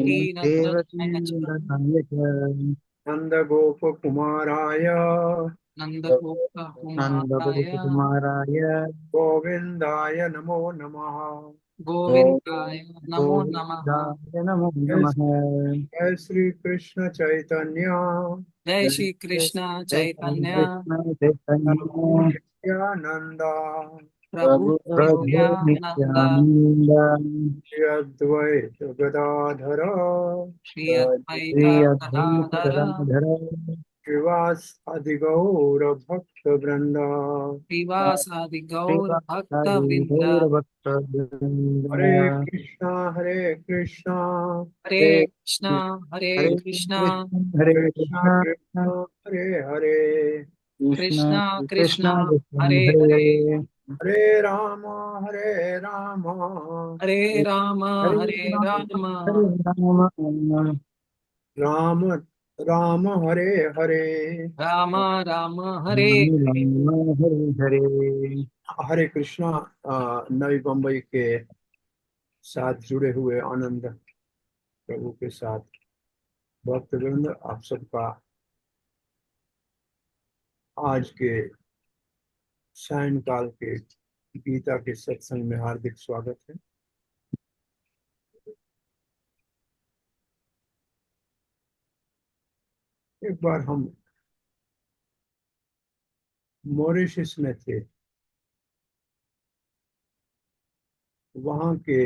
देवकी नंदनाय च नन्दनाय च नन्दगोपकुमाराय नन्दगोपकुमाराय नन्दगोपकुमाराय गोविन्दाय नमो नमः। गोविन्दाय नमो नमः। गोविन्दाय नमो जय नमः। जय श्री कृष्ण चैतन्य जय जय श्री कृष्ण जय चैतन्य कृष्ण चैतन्य नित्यानन्द प्रभु प्रभु प्रभु नित्यानंद नित्यानन्द श्री अद्वैत गदाधर श्री अद्वैत श्री अद्वैत गदाधर गदाधर श्रीवास आदिगौर भक्त वृंद। श्रीवासादि गौर भक्त श्रीवासादि वृंद। गौरभक्तवृन्द। हरे कृष्णा हरे हरे कृष्णा हरे हरे कृष्णा कृष्ण हरे कृष्णा कृष्ण कृष्णा हरे हरे कृष्ण कृष्णा कृष्णा कृष्ण कृष्ण हरे हरे हरे हरे। हरे राम हरे राम हरे राम हरे हरे राम राम हरे राम राम राम हरे हरे। राम राम हरे राम हरे। राम हरे हरे। हरे कृष्णा। नवी मुंबई के साथ जुड़े हुए आनंद प्रभु के साथ भक्तवृंद, आप सबका आज के सायंकाल के गीता के सत्संग में हार्दिक स्वागत है। एक बार हम मॉरिशस में थे, वहाँ के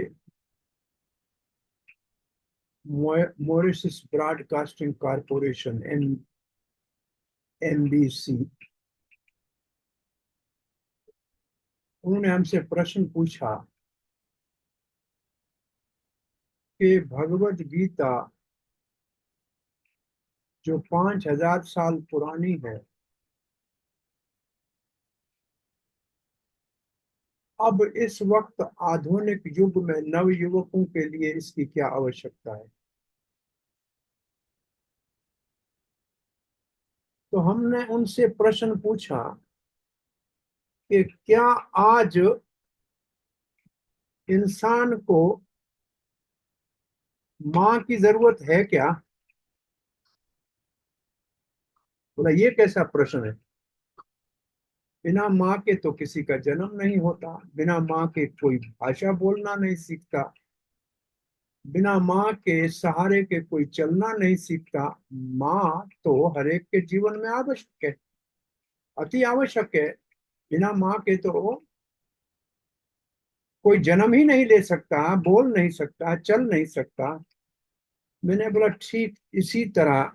मॉरिशस ब्रॉडकास्टिंग कॉरपोरेशन MBC, उन्होंने हमसे प्रश्न पूछा कि भगवत गीता जो 5000 साल पुरानी है, अब इस वक्त आधुनिक युग में नव युवकों के लिए इसकी क्या आवश्यकता है। तो हमने उनसे प्रश्न पूछा कि क्या आज इंसान को माँ की जरूरत है क्या। बोला ये कैसा प्रश्न है, बिना माँ के तो किसी का जन्म नहीं होता, बिना माँ के कोई भाषा बोलना नहीं सीखता, बिना माँ के सहारे के कोई चलना नहीं सीखता। माँ तो हर एक के जीवन में आवश्यक है, अति आवश्यक है। बिना माँ के तो कोई जन्म ही नहीं ले सकता, बोल नहीं सकता, चल नहीं सकता। मैंने बोला ठीक इसी तरह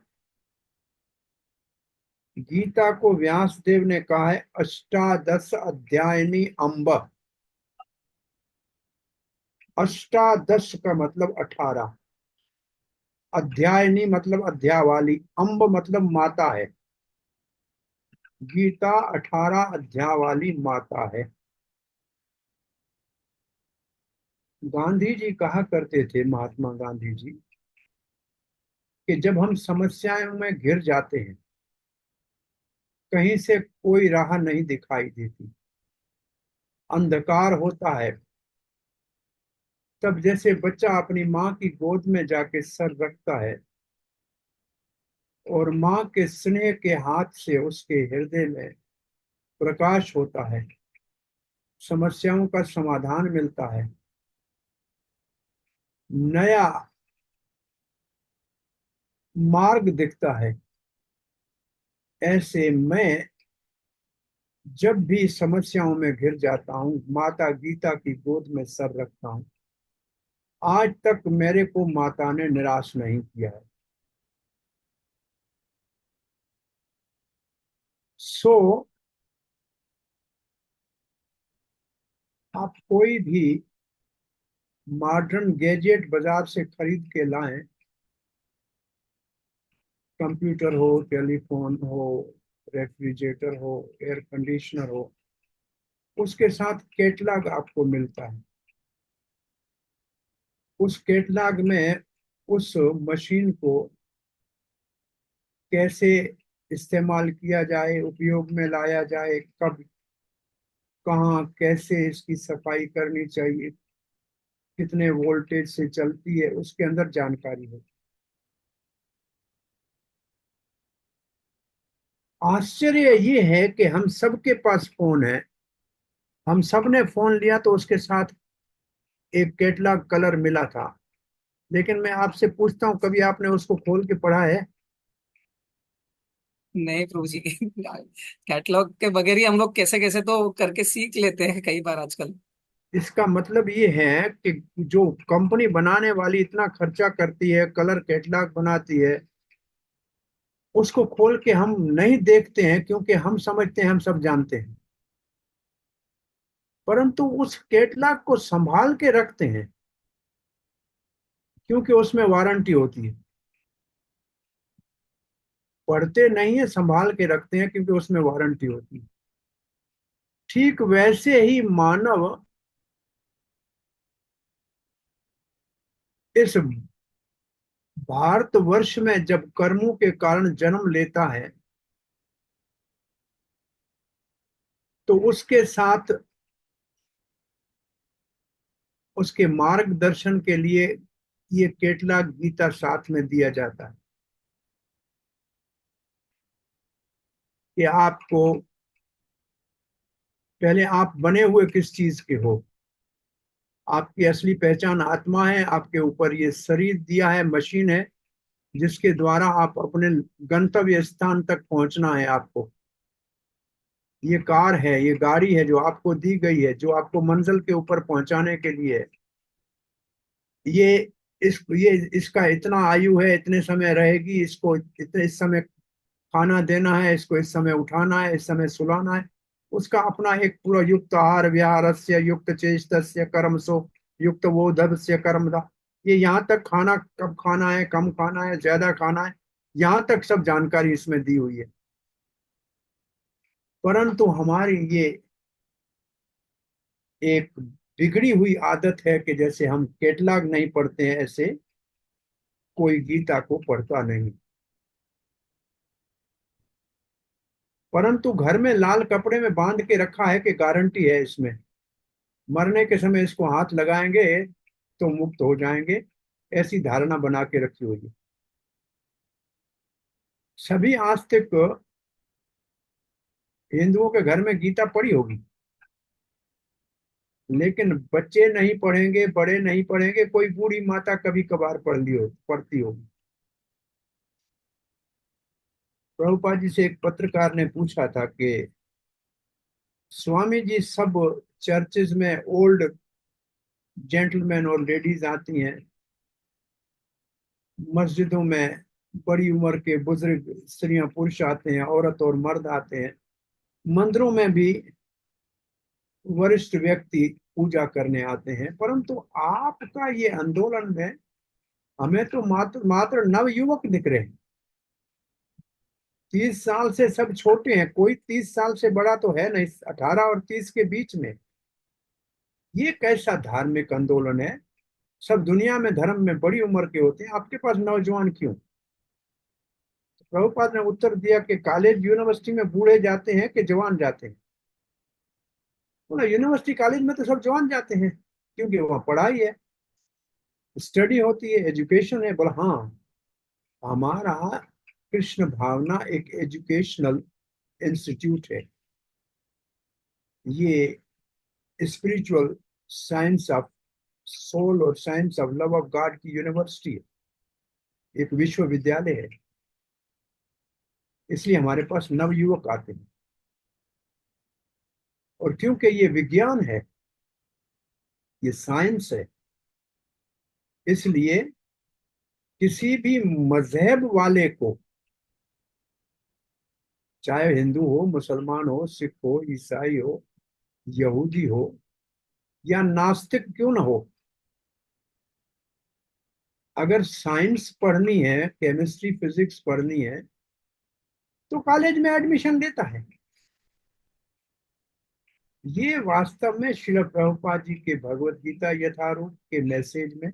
गीता को व्यास देव ने कहा है अष्टादश अध्यायनी अम्ब। अष्टादश का मतलब 18, अध्यायनी मतलब अध्याय वाली, अम्ब मतलब माता है। गीता 18 अध्याय वाली माता है। गांधी जी कहा करते थे, महात्मा गांधी जी, कि जब हम समस्याओं में घिर जाते हैं, कहीं से कोई राह नहीं दिखाई देती, अंधकार होता है, तब जैसे बच्चा अपनी माँ की गोद में जाके सर रखता है और माँ के स्नेह के हाथ से उसके हृदय में प्रकाश होता है, समस्याओं का समाधान मिलता है, नया मार्ग दिखता है। ऐसे मैं जब भी समस्याओं में घिर जाता हूँ, माता गीता की गोद में सर रखता हूँ। आज तक मेरे को माता ने निराश नहीं किया है। सो आप कोई भी मॉडर्न गैजेट बाजार से खरीद के लाएं, कंप्यूटर हो, टेलीफोन हो, रेफ्रिजरेटर हो, एयर कंडीशनर हो, उसके साथ कैटलॉग आपको मिलता है। उस कैटलॉग में उस मशीन को कैसे इस्तेमाल किया जाए, उपयोग में लाया जाए, कब, कहाँ, कैसे इसकी सफाई करनी चाहिए, कितने वोल्टेज से चलती है, उसके अंदर जानकारी है। आश्चर्य ये है कि हम सबके पास फोन है, हम सब ने फोन लिया तो उसके साथ एक कैटलॉग कलर मिला था। लेकिन मैं आपसे पूछता हूँ, कभी आपने उसको खोल के पढ़ा है? नहीं प्रभु जी। कैटलॉग के बगैर ही हम लोग कैसे कैसे तो करके सीख लेते हैं कई बार आजकल। इसका मतलब ये है कि जो कंपनी बनाने वाली इतना खर्चा करती है, कलर कैटलॉग बनाती है, उसको खोल के हम नहीं देखते हैं क्योंकि हम समझते हैं हम सब जानते हैं। परंतु उस कैटलॉग को संभाल के रखते हैं क्योंकि उसमें वारंटी होती है। पढ़ते नहीं है, संभाल के रखते हैं क्योंकि उसमें वारंटी होती है। ठीक वैसे ही मानव इस भारतवर्ष में जब कर्मों के कारण जन्म लेता है, तो उसके साथ उसके मार्गदर्शन के लिए ये कैटलॉग गीता साथ में दिया जाता है कि आपको पहले आप बने हुए किस चीज के हो। आपकी असली पहचान आत्मा है, आपके ऊपर ये शरीर दिया है, मशीन है जिसके द्वारा आप अपने गंतव्य स्थान तक पहुंचना है आपको। ये कार है, ये गाड़ी है जो आपको दी गई है, जो आपको मंजिल के ऊपर पहुंचाने के लिए है। ये ये इसका इतना आयु है, इतने समय रहेगी, इसको इतने इस समय खाना देना है, इसको इस समय उठाना है, इस समय सुलाना है। उसका अपना एक पूरा युक्त आहार विहारस्य युक्त चेष्टस्य कर्मसो युक्त बोधस्य कर्मदा। ये यहाँ तक खाना कब खाना है, कम खाना है, ज्यादा खाना है, यहाँ तक सब जानकारी इसमें दी हुई है। परंतु हमारी ये एक बिगड़ी हुई आदत है कि जैसे हम कैटलॉग नहीं पढ़ते हैं, ऐसे कोई गीता को पढ़ता नहीं। परंतु घर में लाल कपड़े में बांध के रखा है कि गारंटी है इसमें, मरने के समय इसको हाथ लगाएंगे तो मुक्त हो जाएंगे, ऐसी धारणा बना के रखी हुई है। सभी आस्तिक हिंदुओं के घर में गीता पढ़ी होगी, लेकिन बच्चे नहीं पढ़ेंगे, बड़े नहीं पढ़ेंगे, कोई बूढ़ी माता कभी कभार पढ़ती होगी। प्रभुपाद जी से एक पत्रकार ने पूछा था कि स्वामी जी, सब चर्चेज में ओल्ड जेंटलमैन और लेडीज आती हैं, मस्जिदों में बड़ी उम्र के बुजुर्ग स्त्रियां पुरुष आते हैं, औरत और मर्द आते हैं, मंदिरों में भी वरिष्ठ व्यक्ति पूजा करने आते हैं, परंतु आपका ये आंदोलन में हमें तो मात्र मात्र नव युवक दिख रहे हैं। 30 साल से सब छोटे हैं, कोई 30 साल से बड़ा तो है नहीं, 18 और 30 के बीच में। ये कैसा धार्मिक आंदोलन है? सब दुनिया में धर्म में बड़ी उम्र के होते हैं, आपके पास नौजवान क्यों? तो प्रभुपाद ने उत्तर दिया कि कॉलेज यूनिवर्सिटी में बूढ़े जाते हैं कि जवान जाते हैं? बोला यूनिवर्सिटी कॉलेज में तो सब जवान जाते हैं क्योंकि वहाँ पढ़ाई है, स्टडी होती है, एजुकेशन है। बोला हाँ, हमारा कृष्ण भावना एक एजुकेशनल इंस्टीट्यूट है, ये स्पिरिचुअल साइंस ऑफ सोल और science of love of God की यूनिवर्सिटी है, एक विश्वविद्यालय है। इसलिए हमारे पास नवयुवक आते हैं, और क्योंकि ये विज्ञान है, ये साइंस है, इसलिए किसी भी मजहब वाले को, चाहे हिंदू हो, मुसलमान हो, सिख हो, ईसाई हो, यहूदी हो या नास्तिक क्यों ना हो, अगर साइंस पढ़नी है, केमिस्ट्री फिजिक्स पढ़नी है, तो कॉलेज में एडमिशन लेता है। ये वास्तव में श्रील प्रभुपाद जी के भगवत गीता यथारूप के मैसेज में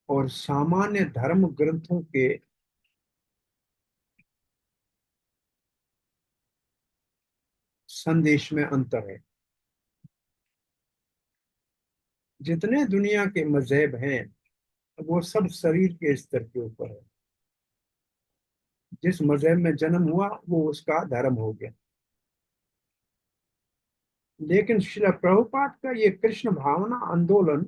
और सामान्य धर्म ग्रंथों के संदेश में अंतर है। जितने दुनिया के मजहब हैं वो सब शरीर के स्तर के ऊपर है। जिस मजहब में जन्म हुआ वो उसका धर्म हो गया। लेकिन श्रील प्रभुपाद का ये कृष्ण भावना आंदोलन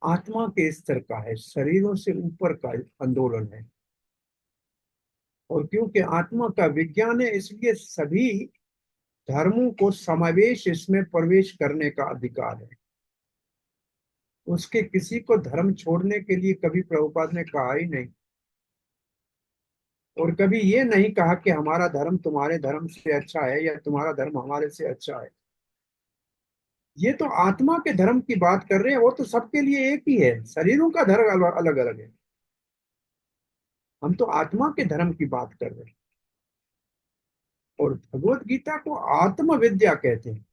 आत्मा के स्तर का है, शरीरों से ऊपर का आंदोलन है। और क्योंकि आत्मा का विज्ञान है, इसलिए सभी धर्मों को समावेश इसमें प्रवेश करने का अधिकार है। उसके किसी को धर्म छोड़ने के लिए कभी प्रभुपाद ने कहा ही नहीं। और कभी ये नहीं कहा कि हमारा धर्म तुम्हारे धर्म से अच्छा है या तुम्हारा धर्म हमारे से अच्छा है। ये तो आत्मा के धर्म की बात कर रहे हैं, वो तो सबके लिए एक ही है। शरीरों का धर्म अलग अलग है, हम तो आत्मा के धर्म की बात कर रहे हैं। और भगवत गीता को आत्म विद्या कहते हैं।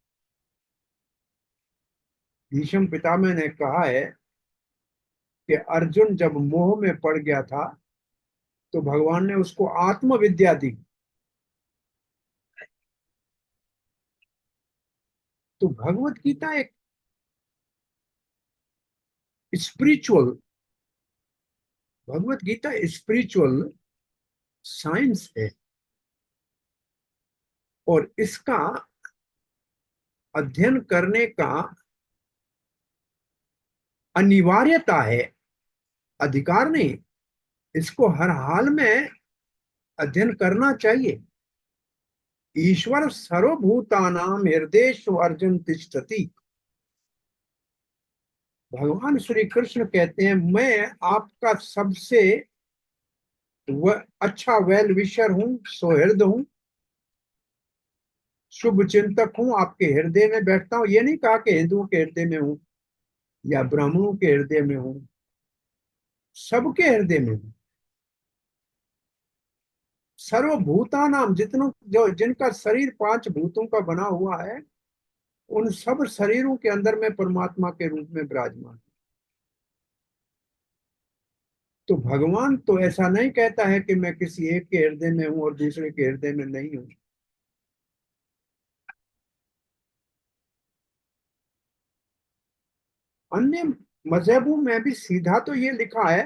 भीष्म पितामह ने कहा है कि अर्जुन जब मोह में पड़ गया था तो भगवान ने उसको आत्म विद्या दी। तो भगवत गीता एक spiritual, Bhagavad Gita spiritual science है। और इसका अध्ययन करने का अनिवार्यता है, अधिकार नहीं। इसको हर हाल में अध्ययन करना चाहिए। ईश्वर सर्वभूतानां हृदयेषु अर्जुन तिष्ठति। भगवान श्री कृष्ण कहते हैं मैं आपका सबसे अच्छा वेल विशर हूं, सौहृद हूं, शुभ चिंतक हूं, आपके हृदय में बैठता हूं। ये नहीं कहा कि हिंदुओं के हृदय में हूं या ब्राह्मणों के हृदय में हूं, सबके हृदय में हूं। सर्वभूतानाम, जितनों जो जिनका शरीर पांच भूतों का बना हुआ है, उन सब शरीरों के अंदर में परमात्मा के रूप में विराजमान। तो भगवान तो ऐसा नहीं कहता है कि मैं किसी एक के हृदय में हूं और दूसरे के हृदय में नहीं हूं। अन्य मजहबों में भी सीधा तो ये लिखा है,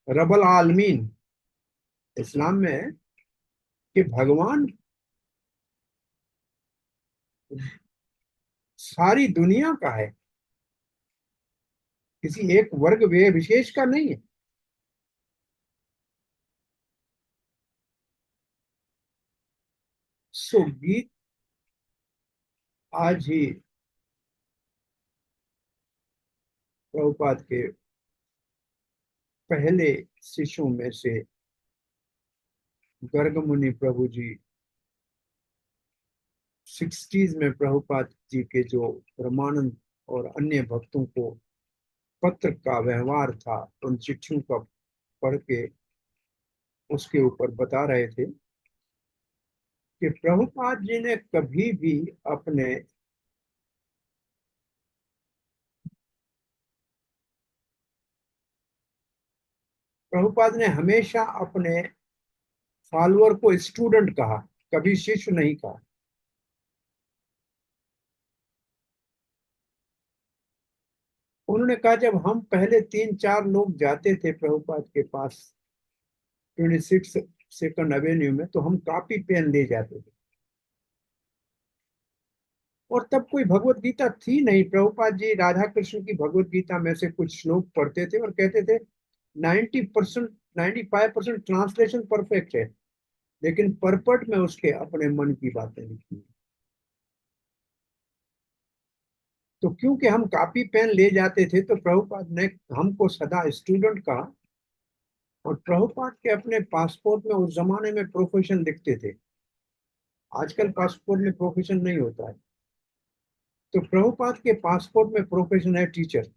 रबल आलमीन इस्लाम में है कि भगवान सारी दुनिया का है, किसी एक वर्ग वे विशेष का नहीं है। सो गीत आज ही प्रभुपाद के पहले शिष्यों में से गर्ग मुनि प्रभु जी 60s में प्रभुपाद जी के जो ब्रह्मानंद और अन्य भक्तों को पत्र का व्यवहार था, उन चिट्ठियों का पढ़ के उसके ऊपर बता रहे थे कि प्रभुपाद जी ने कभी भी अपने प्रभुपाद ने हमेशा अपने फॉलोअर को स्टूडेंट कहा, कभी शिष्य नहीं कहा। उन्होंने कहा जब हम पहले 3-4 लोग जाते थे प्रभुपाद के पास 26 सेकंड एवेन्यू में, तो हम कॉपी पेन ले जाते थे। और तब कोई भगवत गीता थी नहीं। प्रभुपाद जी राधा कृष्ण की भगवत गीता में से कुछ श्लोक पढ़ते थे और कहते थे 90%, 95% ट्रांसलेशन परफेक्ट है, लेकिन परपट में उसके अपने मन की बातें लिखी हैं। तो क्योंकि हम कॉपी पेन ले जाते थे तो प्रभुपाद ने हमको सदा स्टूडेंट कहा। और प्रभुपाद के अपने पासपोर्ट में उस जमाने में प्रोफेशन लिखते थे, आजकल पासपोर्ट में प्रोफेशन नहीं होता है। तो प्रभुपाद के पासपोर्ट में प्रोफेशन है टीचर।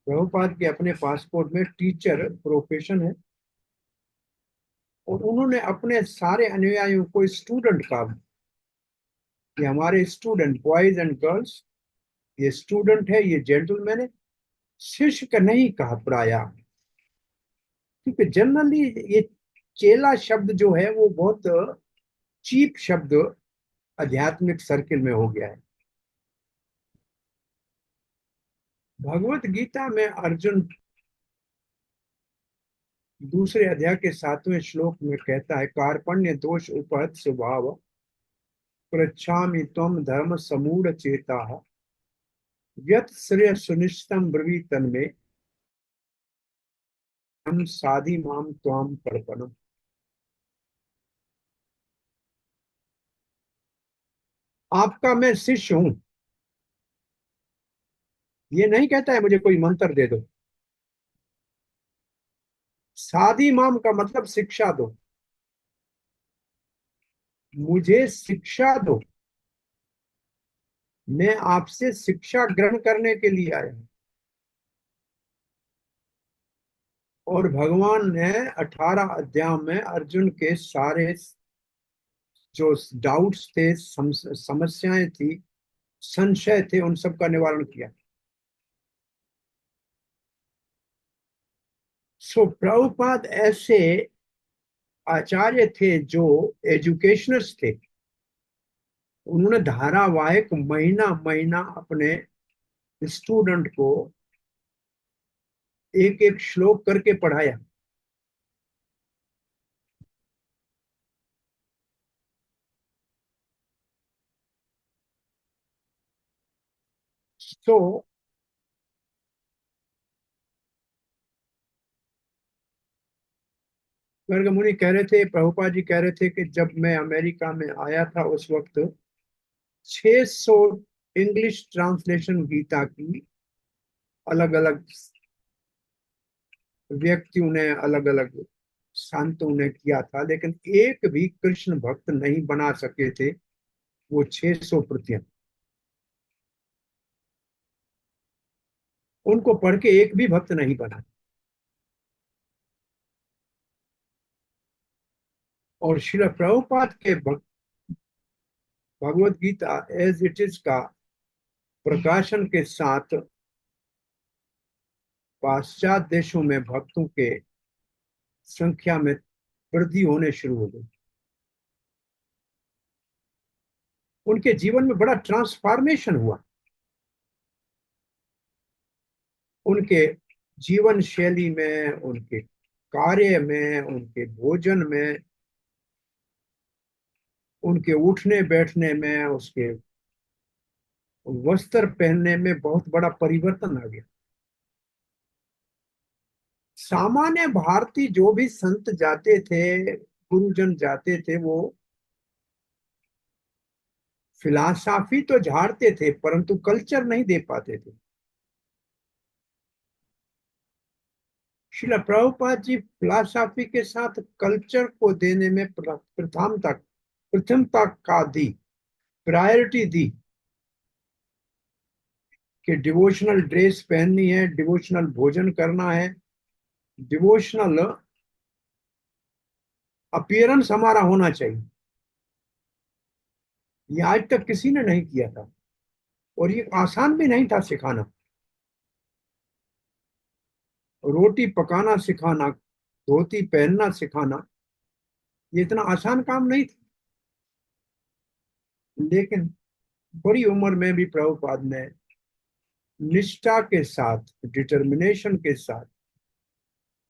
प्रभुपाद के अपने पासपोर्ट में टीचर प्रोफेशन है। और उन्होंने अपने सारे अनुयायियों को स्टूडेंट कहा कि हमारे स्टूडेंट बॉयज एंड गर्ल्स, ये स्टूडेंट है, ये जेंटलमैन है। शिष्य का नहीं कहा प्राय, क्योंकि जनरली ये चेला शब्द जो है वो बहुत चीप शब्द आध्यात्मिक सर्किल में हो गया है। भगवत गीता में अर्जुन दूसरे अध्याय के 7वें श्लोक में कहता है, कार्पण्य दोष उपहत स्वभाव पृच्छामि त्वं धर्म समूढ़ चेता यत् श्रेय सुनिश्चितम ब्रवीत तन्मे हम साधि माम त्वाम पर्पणम। आपका मैं शिष्य हूं, ये नहीं कहता है मुझे कोई मंत्र दे दो। साधि माम का मतलब शिक्षा दो, मुझे शिक्षा दो, मैं आपसे शिक्षा ग्रहण करने के लिए आया हूं। और भगवान ने 18 अध्याय में अर्जुन के सारे जो डाउट्स थे, समस्याएं थी, संशय थे, उन सब का निवारण किया। सो प्रभुपाद ऐसे आचार्य थे जो एजुकेशनर्स थे। उन्होंने धारावाहिक महीना महीना अपने स्टूडेंट को एक एक श्लोक करके पढ़ाया। तो गर्ग मुनि कह रहे थे, प्रभुपाद जी कह रहे थे कि जब मैं अमेरिका में आया था उस वक्त 600 इंग्लिश ट्रांसलेशन गीता की अलग अलग व्यक्तियों ने, अलग अलग संतों ने किया था, लेकिन एक भी कृष्ण भक्त नहीं बना सके थे वो 600 प्रतियां। उनको पढ़ के एक भी भक्त नहीं बना। और श्रील प्रभुपाद के Bhagavad Gita as it is का प्रकाशन के साथ पाश्चात्य देशों में भक्तों के संख्या में वृद्धि होने शुरू हो गई। उनके जीवन में बड़ा ट्रांसफॉर्मेशन हुआ। उनके जीवन शैली में, उनके कार्य में, उनके भोजन में, उनके उठने बैठने में, उसके वस्त्र पहनने में बहुत बड़ा परिवर्तन आ गया। सामान्य भारतीय जो भी संत जाते थे, गुरुजन जाते थे, वो फिलॉसफी तो झाड़ते थे परंतु कल्चर नहीं दे पाते थे। श्रील प्रभुपाद जी फिलॉसफी के साथ कल्चर को देने में प्रथमता का दी, प्रायोरिटी दी कि डिवोशनल ड्रेस पहननी है, डिवोशनल भोजन करना है, डिवोशनल अपीयरेंस हमारा होना चाहिए। ये आज तक किसी ने नहीं किया था और ये आसान भी नहीं था सिखाना। रोटी पकाना सिखाना, धोती पहनना सिखाना, ये इतना आसान काम नहीं था। लेकिन बड़ी उम्र में भी प्रभुपाद ने निष्ठा के साथ, डिटर्मिनेशन के साथ,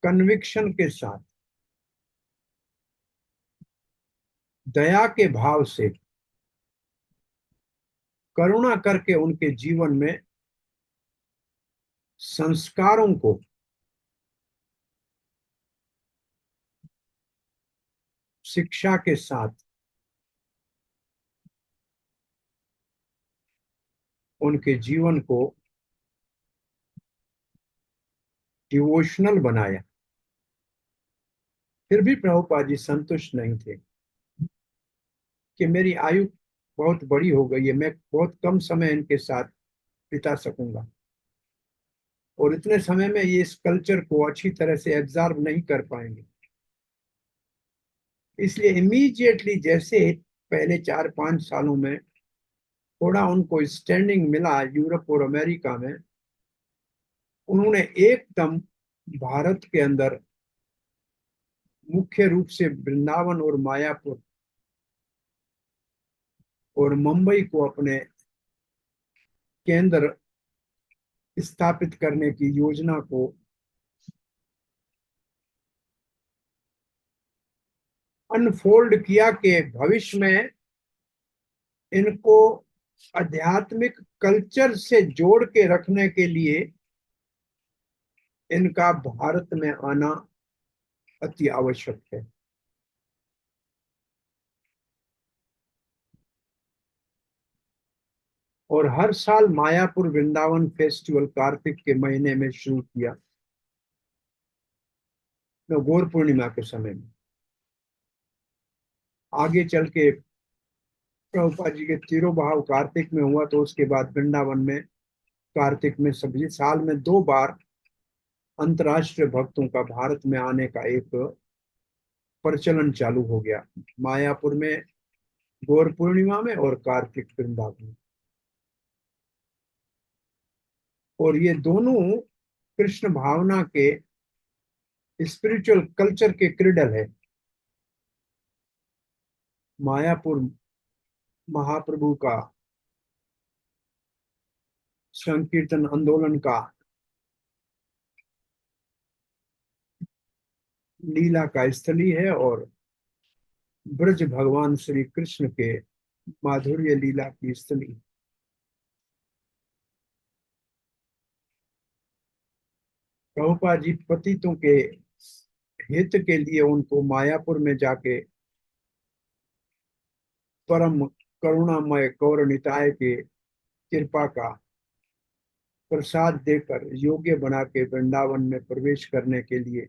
कन्विक्शन के साथ, दया के भाव से, करुणा करके उनके जीवन में संस्कारों को शिक्षा के साथ उनके जीवन को डिवोशनल बनाया। फिर भी प्रभुपाद जी संतुष्ट नहीं थे कि मेरी आयु बहुत बड़ी हो गई है, मैं बहुत कम समय इनके साथ बिता सकूंगा और इतने समय में ये इस कल्चर को अच्छी तरह से एब्जॉर्ब नहीं कर पाएंगे। इसलिए इमीडिएटली, जैसे पहले 4-5 सालों में थोड़ा उनको स्टैंडिंग मिला यूरोप और अमेरिका में, उन्होंने एकदम भारत के अंदर मुख्य रूप से वृंदावन और मायापुर और मुंबई को अपने केंद्र स्थापित करने की योजना को अनफोल्ड किया कि भविष्य में इनको आध्यात्मिक कल्चर से जोड़ के रखने के लिए इनका भारत में आना अति आवश्यक है। और हर साल मायापुर वृंदावन फेस्टिवल कार्तिक के महीने में शुरू किया, तो गौर पूर्णिमा के समय में। आगे चल के प्रभुपाद जी के तीरों बहाव कार्तिक में हुआ, तो उसके बाद वृंदावन में कार्तिक में सभी साल में 2 बार अंतर्राष्ट्रीय भक्तों का भारत में आने का एक प्रचलन चालू हो गया, मायापुर में गौर पूर्णिमा में और कार्तिक वृंदावन में। और ये दोनों कृष्ण भावना के स्पिरिचुअल कल्चर के क्रीडल है। मायापुर महाप्रभु का संकीर्तन आंदोलन का लीला का स्थली है, और ब्रज भगवान श्री कृष्ण के माधुर्य लीला की स्थली। प्रभुपाद जी पतितों के हित के लिए उनको मायापुर में जाके परम करुणामय गौर निताय के कृपा का प्रसाद देकर योग्य बना के वृंदावन में प्रवेश करने के लिए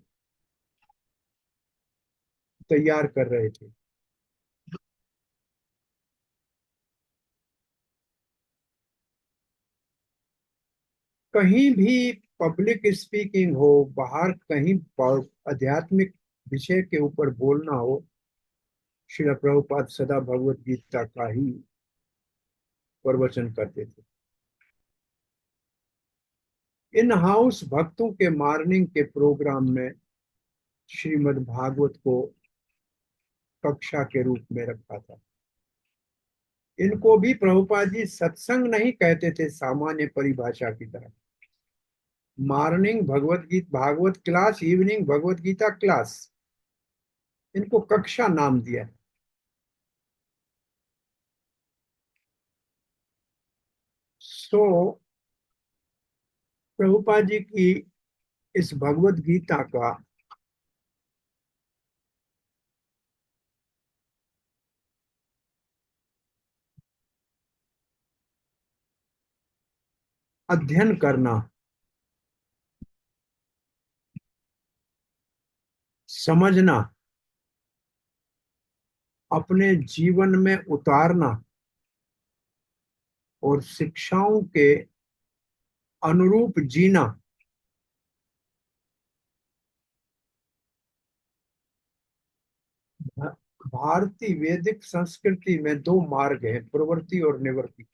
तैयार कर रहे थे। कहीं भी पब्लिक स्पीकिंग हो, बाहर कहीं आध्यात्मिक विषय के ऊपर बोलना हो, श्रील प्रभुपाद सदा भगवत गीता का ही प्रवचन करते थे। इन हाउस भक्तों के मॉर्निंग के प्रोग्राम में श्रीमद् भागवत को कक्षा के रूप में रखा था। इनको भी प्रभुपाद जी सत्संग नहीं कहते थे सामान्य परिभाषा की तरह। Morning Bhagavad Gita Bhagavat class, evening Bhagavad Gita class, इनको कक्षा नाम दिया। सो प्रभुपाद जी की इस भगवत गीता का अध्ययन करना, समझना, अपने जीवन में उतारना और शिक्षाओं के अनुरूप जीना, भारतीय वैदिक संस्कृति में 2 मार्ग हैं, प्रवृत्ति और निवृत्ति।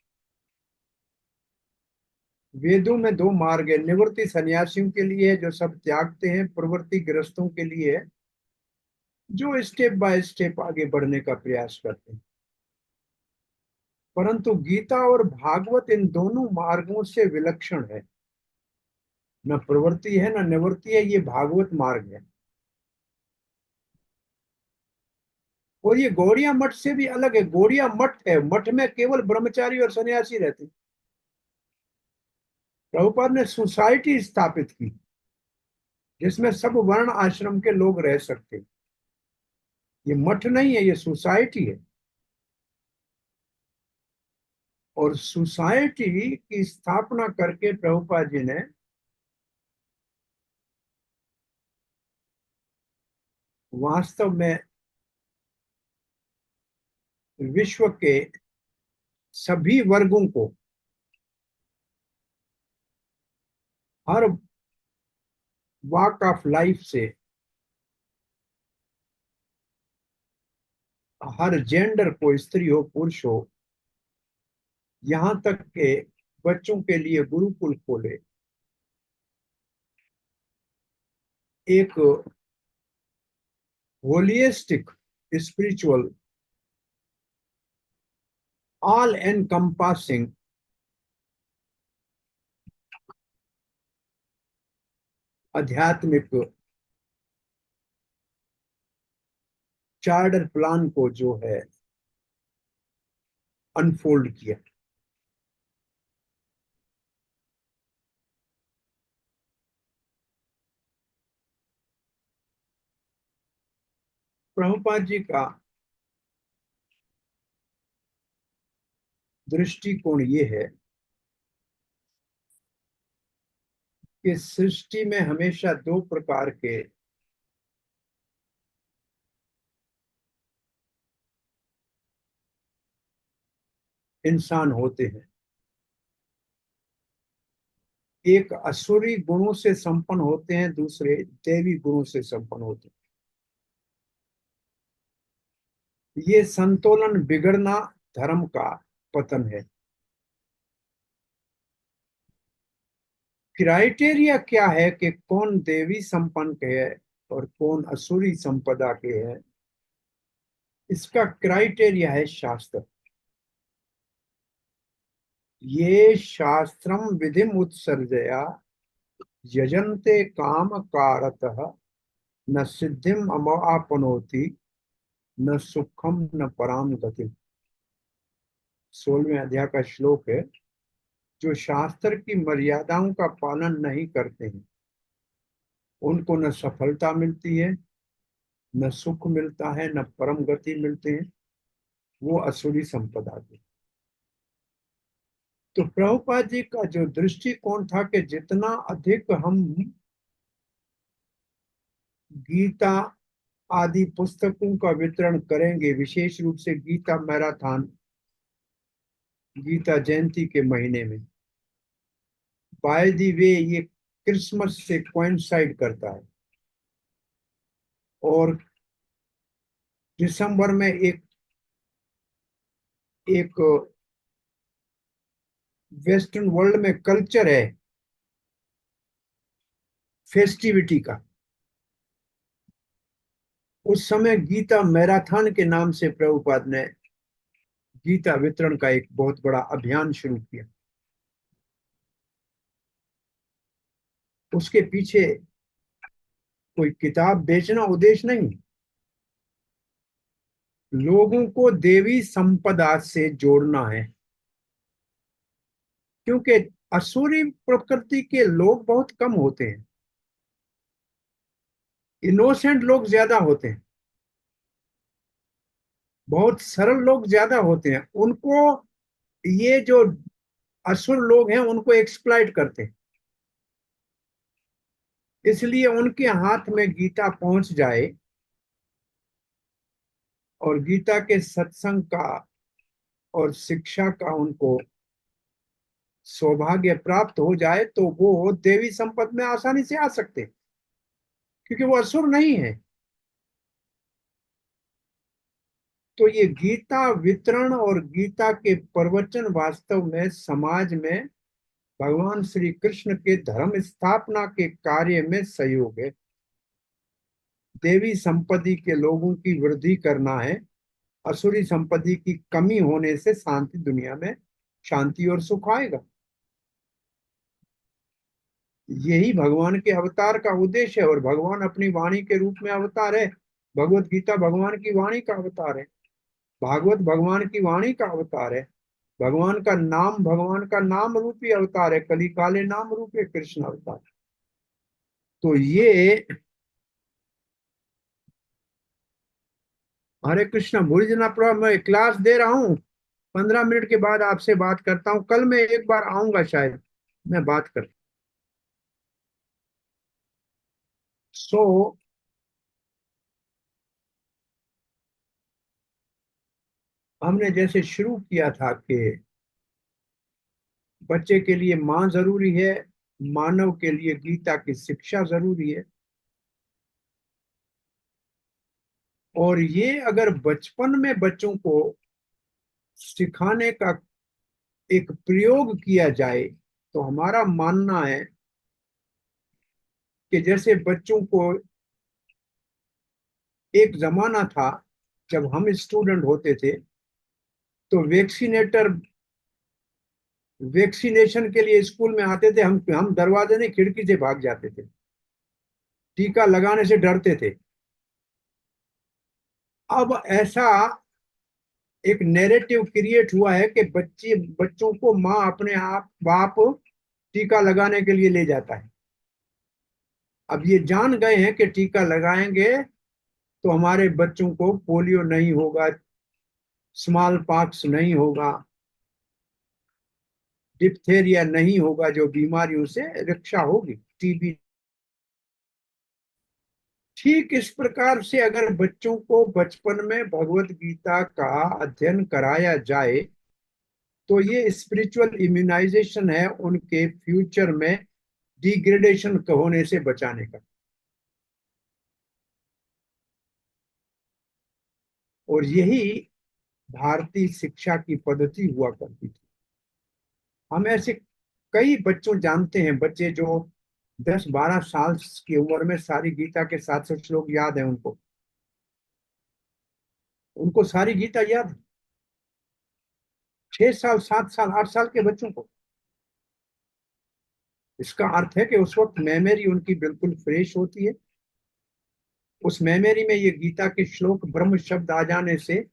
वेदों में 2 मार्ग है। निवृत्ति सन्यासियों के लिए है जो सब त्यागते हैं, प्रवृत्ति गृहस्थों के लिए है जो स्टेप बाय स्टेप आगे बढ़ने का प्रयास करते हैं। परंतु गीता और भागवत इन दोनों मार्गों से विलक्षण है। न प्रवृत्ति है न निवृत्ति है, ये भागवत मार्ग है। और ये गौड़िया मठ से भी अलग है। गौड़िया मठ है, मठ में केवल ब्रह्मचारी और सन्यासी रहते हैं। प्रभुपाद ने सोसाइटी स्थापित की जिसमें सब वर्ण आश्रम के लोग रह सकते हैं। ये मठ नहीं है, ये सोसाइटी है। और सोसाइटी की स्थापना करके प्रभुपाद जी ने वास्तव में विश्व के सभी वर्गों को, हर वॉक ऑफ लाइफ से, हर जेंडर को, स्त्री हो पुरुष हो, यहां तक के बच्चों के लिए गुरुकुल खोले। एक होलिस्टिक स्पिरिचुअल ऑल एनकम्पासिंग आध्यात्मिक चार्टर प्लान को जो है अनफोल्ड किया। प्रभुपाद जी का दृष्टिकोण ये है कि सृष्टि में हमेशा दो प्रकार के इंसान होते हैं। एक असुरी गुणों से संपन्न होते हैं, दूसरे दैवी गुणों से संपन्न होते हैं। ये संतुलन बिगड़ना धर्म का पतन है। क्राइटेरिया क्या है कि कौन देवी संपन्न के है और कौन असुरी संपदा के है? इसका क्राइटेरिया है शास्त्र। ये शास्त्रम विधिम उत्सर्जया यजन्ते काम कारतः न सिद्धिम अमापनोति न सुखम न पराम गति। 16वें अध्याय का श्लोक है। जो शास्त्र की मर्यादाओं का पालन नहीं करते हैं उनको न सफलता मिलती है, न सुख मिलता है, न परम गति मिलते हैं। वो असुरी संपदा के। तो प्रभुपाद जी का जो दृष्टिकोण था कि जितना अधिक हम गीता आदि पुस्तकों का वितरण करेंगे, विशेष रूप से गीता मैराथन, गीता जयंती के महीने में, बाय द वे ये क्रिसमस से कोइंसाइड करता है और दिसंबर में एक एक वेस्टर्न वर्ल्ड में कल्चर है फेस्टिविटी का। उस समय गीता मैराथन के नाम से प्रभुपाद ने गीता वितरण का एक बहुत बड़ा अभियान शुरू किया। उसके पीछे कोई किताब बेचना उद्देश्य नहीं, लोगों को देवी संपदा से जोड़ना है। क्योंकि असुरी प्रकृति के लोग बहुत कम होते हैं, इनोसेंट लोग ज्यादा होते हैं, बहुत सरल लोग ज्यादा होते हैं। उनको ये जो असुर लोग हैं उनको एक्सप्लॉइट करते हैं। इसलिए उनके हाथ में गीता पहुंच जाए और गीता के सत्संग का और शिक्षा का उनको सौभाग्य प्राप्त हो जाए तो वो देवी संपद में आसानी से आ सकते हैं, क्योंकि वो असुर नहीं है। तो ये गीता वितरण और गीता के प्रवचन वास्तव में समाज में भगवान श्री कृष्ण के धर्म स्थापना के कार्य में सहयोग है। देवी संपत्ति के लोगों की वृद्धि करना है। असुरी संपत्ति की कमी होने से शांति दुनिया में शांति और सुख आएगा। यही भगवान के अवतार का उद्देश्य है और भगवान अपनी वाणी के रूप में अवतार है। भगवत गीता भगवान की वाणी का अवतार है, भागवत भगवान की वाणी का अवतार है, भगवान का नाम रूपी अवतार है, कली काले नाम रूपी कृष्ण अवतार। तो ये हरे कृष्ण भूल जाना पड़ा। मैं क्लास दे रहा हूँ, 15 मिनट के बाद आपसे बात करता हूँ। कल मैं एक बार आऊंगा, शायद मैं बात कर। सो हमने जैसे शुरू किया था कि बच्चे के लिए माँ जरूरी है, मानव के लिए गीता की शिक्षा जरूरी है। और ये अगर बचपन में बच्चों को सिखाने का एक प्रयोग किया जाए तो हमारा मानना है कि जैसे बच्चों को, एक जमाना था जब हम स्टूडेंट होते थे तो वैक्सीनेशन के लिए स्कूल में आते थे, हम दरवाजे नहीं खिड़की से भाग जाते थे। टीका लगाने से डरते थे। अब ऐसा एक नैरेटिव क्रिएट हुआ है कि बच्चों को माँ अपने आप बाप टीका लगाने के लिए ले जाता है। अब ये जान गए हैं कि टीका लगाएंगे तो हमारे बच्चों को पोलियो नहीं होगा, स्मॉल पॉक्स नहीं होगा, डिप्थेरिया नहीं होगा, जो बीमारियों से रक्षा होगी, टीबी। ठीक इस प्रकार से अगर बच्चों को बचपन में भगवत गीता का अध्ययन कराया जाए तो ये स्पिरिचुअल इम्यूनाइजेशन है उनके फ्यूचर में डिग्रेडेशन होने से बचाने का। और यही भारतीय शिक्षा की पद्धति हुआ करती थी। हम ऐसे कई बच्चों जानते हैं, बच्चे जो 10-12 साल की उम्र में सारी गीता के 700 श्लोक याद है उनको। उनको सारी गीता याद है। 6 साल, 7 साल, 8 साल के बच्चों को। इसका अर्थ है कि उस वक्त मेमोरी उनकी बिल्कुल फ्रेश होती है। उस मेमोरी में ये गीता के श्लोक, ब्रह्म शब्द आ जाने से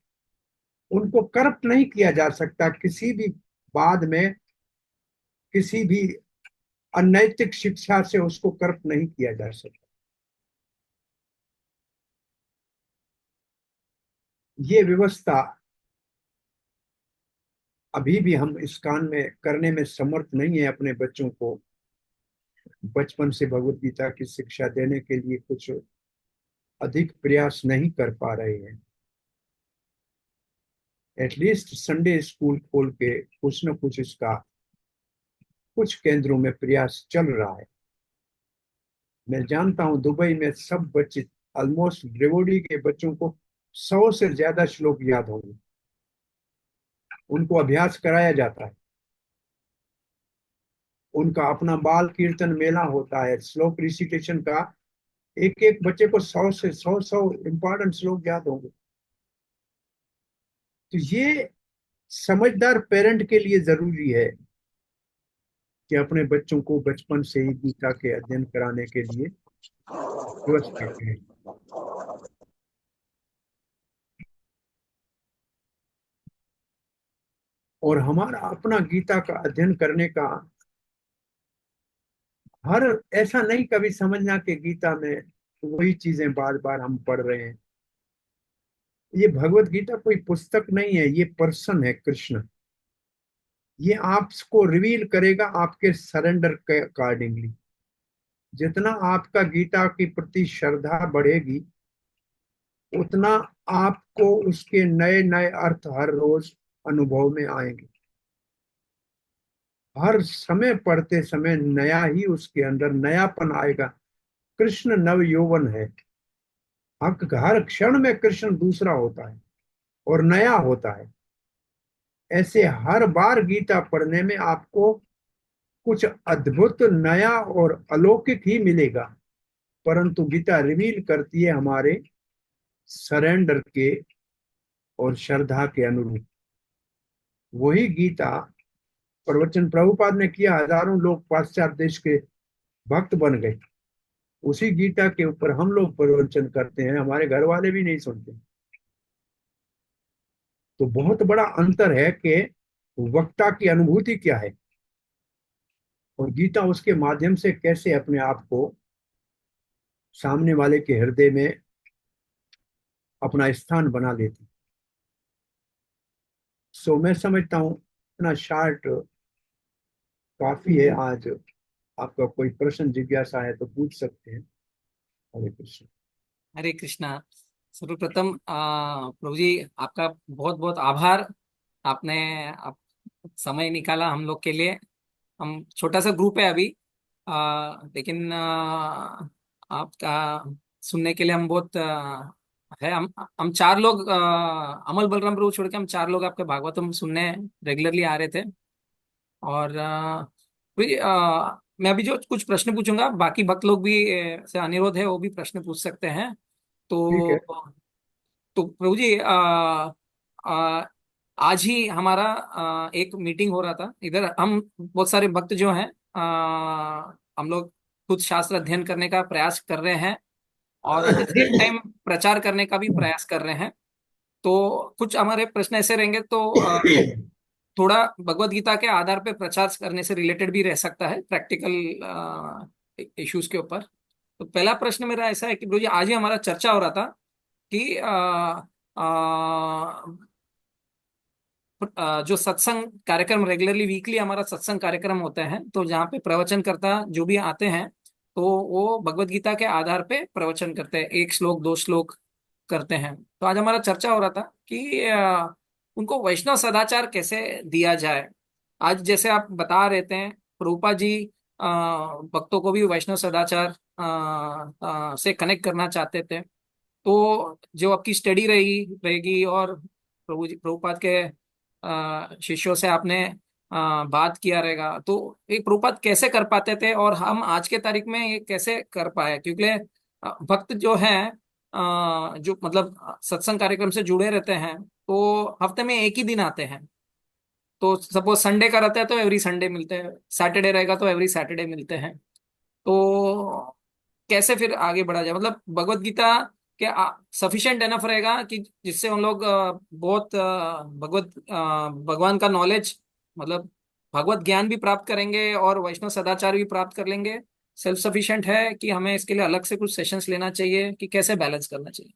उनको करप्ट नहीं किया जा सकता किसी भी बाद में, किसी भी अनैतिक शिक्षा से उसको करप्ट नहीं किया जा सकता। ये व्यवस्था अभी भी हम इस कान में करने में समर्थ नहीं है। अपने बच्चों को बचपन से भगवत गीता की शिक्षा देने के लिए कुछ अधिक प्रयास नहीं कर पा रहे हैं। एटलीस्ट संडे स्कूल खोल के कुछ न कुछ इसका कुछ केंद्रों में प्रयास चल रहा है। मैं जानता हूं दुबई में सब बच्चे, ऑलमोस्ट ब्रेवोडी के बच्चों को 100 से ज्यादा श्लोक याद होंगे। उनको अभ्यास कराया जाता है। उनका अपना बाल कीर्तन मेला होता है श्लोक रिसिटेशन का। एक एक बच्चे को 100 इंपॉर्टेंट श्लोक याद होंगे। तो ये समझदार पेरेंट के लिए जरूरी है कि अपने बच्चों को बचपन से ही गीता के अध्ययन कराने के लिए व्यवस्था करें। और हमारा अपना गीता का अध्ययन करने का हर, ऐसा नहीं कभी समझना कि गीता में वही चीजें बार बार हम पढ़ रहे हैं। ये भगवत गीता कोई पुस्तक नहीं है, ये पर्सन है कृष्ण। ये आपको रिवील करेगा आपके सरेंडर के अकॉर्डिंगली। जितना आपका गीता के प्रति श्रद्धा बढ़ेगी उतना आपको उसके नए नए अर्थ हर रोज अनुभव में आएंगे। हर समय पढ़ते समय नया ही उसके अंदर नयापन आएगा। कृष्ण नव यौवन है। हर क्षण में कृष्ण दूसरा होता है और नया होता है। ऐसे हर बार गीता पढ़ने में आपको कुछ अद्भुत नया और अलौकिक ही मिलेगा। परंतु गीता रिवील करती है हमारे सरेंडर के और श्रद्धा के अनुरूप। वही गीता प्रवचन प्रभुपाद ने किया, हजारों लोग पाश्चात्य देश के भक्त बन गए। उसी गीता के ऊपर हम लोग प्रवचन करते हैं, हमारे घर वाले भी नहीं सुनते। तो बहुत बड़ा अंतर है कि वक्ता की अनुभूति क्या है और गीता उसके माध्यम से कैसे अपने आप को सामने वाले के हृदय में अपना स्थान बना लेती। सो मैं समझता हूँ इतना शार्ट काफी है आज। आपका कोई प्रश्न जिज्ञासा है तो पूछ सकते हैं। हरे कृष्ण। हरे कृष्णा। सर्वप्रथम प्रभु जी, आपका बहुत बहुत आभार। आपने आप समय निकाला हम लोग के लिए। हम छोटा सा ग्रुप है अभी, लेकिन आपका सुनने के लिए हम बहुत है। हम चार लोग, अमल बलराम प्रभु छोड़ के हम चार लोग आपके भागवतम सुनने रेगुलरली आ रहे थे। और भी, मैं अभी जो कुछ प्रश्न पूछूंगा, बाकी भक्त लोग भी से अनुरोध है वो भी प्रश्न पूछ सकते हैं। ठीक है। तो प्रभु जी, आ, आज ही हमारा एक मीटिंग हो रहा था इधर। हम बहुत सारे भक्त जो हैं, हम लोग खुद शास्त्र अध्ययन करने का प्रयास कर रहे हैं और एट द सेम टाइम प्रचार करने का भी प्रयास कर रहे हैं। तो कुछ हमारे प्रश्न ऐसे रहेंगे, तो थोड़ा भगवत गीता के आधार पे प्रचार करने से रिलेटेड भी रह सकता है, प्रैक्टिकल इश्यूज के ऊपर। तो पहला प्रश्न मेरा ऐसा है कि गुरु जी, आज ही हमारा चर्चा हो रहा था कि जो सत्संग कार्यक्रम रेगुलरली वीकली हमारा सत्संग कार्यक्रम होते हैं, तो जहाँ पे प्रवचनकर्ता जो भी आते हैं, तो वो भगवत गीता के आधार पे प्रवचन करते हैं, एक श्लोक दो श्लोक करते हैं। तो आज हमारा चर्चा हो रहा था कि उनको वैष्णव सदाचार कैसे दिया जाए। आज जैसे आप बता रहे थे, प्रभुपाद जी भक्तों को भी वैष्णव सदाचार से कनेक्ट करना चाहते थे। तो जो आपकी स्टडी रहेगी रहेगी और प्रभु जी प्रभुपाद के शिष्यों से आपने बात किया रहेगा, तो ये प्रभुपाद कैसे कर पाते थे और हम आज के तारीख में ये कैसे कर पाए, क्योंकि भक्त जो हैं जो मतलब सत्संग कार्यक्रम से जुड़े रहते हैं, तो हफ्ते में एक ही दिन आते हैं। तो सपोज संडे का रहता है तो एवरी संडे मिलते हैं, सैटरडे रहेगा तो एवरी सैटरडे मिलते हैं। तो कैसे फिर आगे बढ़ा जाए, मतलब भगवत गीता क्या सफिशिएंट एनफ रहेगा कि जिससे हम लोग बहुत भगवान का नॉलेज, मतलब भगवत ज्ञान भी प्राप्त करेंगे और वैष्णव सदाचार भी प्राप्त कर लेंगे। सेल्फ सफिशिएंट है कि हमें इसके लिए अलग से कुछ सेशंस लेना चाहिए, कि कैसे बैलेंस करना चाहिए?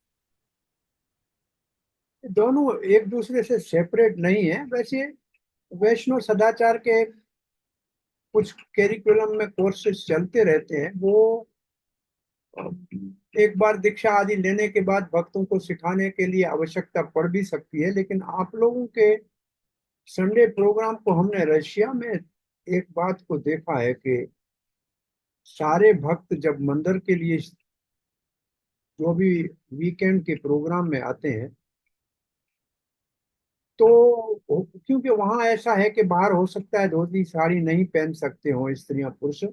दोनों एक दूसरे से सेपरेट नहीं है। वैसे वैष्णव सदाचार के कुछ कैरिकुलम में कोर्सेज चलते रहते हैं, वो एक बार दीक्षा आदि लेने के बाद भक्तों को सिखाने के लिए आवश्यकता पड़ भी सकती है। लेकिन आप लोगों के संडे प्रोग्राम को हमने रशिया में एक बात को देखा है कि सारे भक्त जब मंदिर के लिए जो भी वीकेंड के प्रोग्राम में आते हैं, तो क्योंकि वहां ऐसा है कि बाहर हो सकता है धोती साड़ी नहीं पहन सकते हो स्त्रियां पुरुष,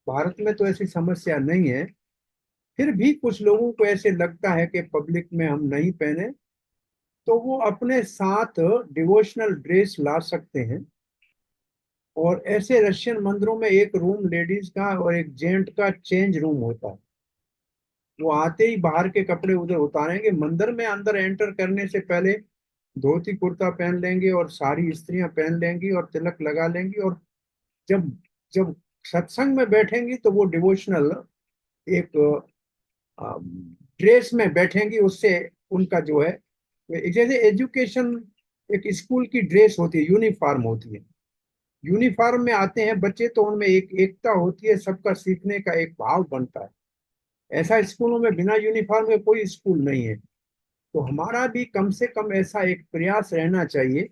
भारत में तो ऐसी समस्या नहीं है। फिर भी कुछ लोगों को ऐसे लगता है कि पब्लिक में हम नहीं पहने, तो वो अपने साथ डिवोशनल ड्रेस ला सकते हैं। और ऐसे रशियन मंदिरों में एक रूम लेडीज का और एक जेंट का चेंज रूम होता है। वो आते ही बाहर के कपड़े उधर उतारेंगे, मंदिर में अंदर एंटर करने से पहले धोती कुर्ता पहन लेंगे और सारी स्त्रियां पहन लेंगी और तिलक लगा लेंगी। और जब जब सत्संग में बैठेंगी तो वो डिवोशनल एक ड्रेस में बैठेंगी। उससे उनका जो है, जैसे एजुकेशन एक स्कूल की ड्रेस होती है, यूनिफॉर्म होती है, यूनिफॉर्म में आते हैं बच्चे तो उनमें एक एकता होती है, सबका सीखने का एक भाव बनता है। ऐसा स्कूलों में बिना यूनिफॉर्म के कोई स्कूल नहीं है। तो हमारा भी कम से कम ऐसा एक प्रयास रहना चाहिए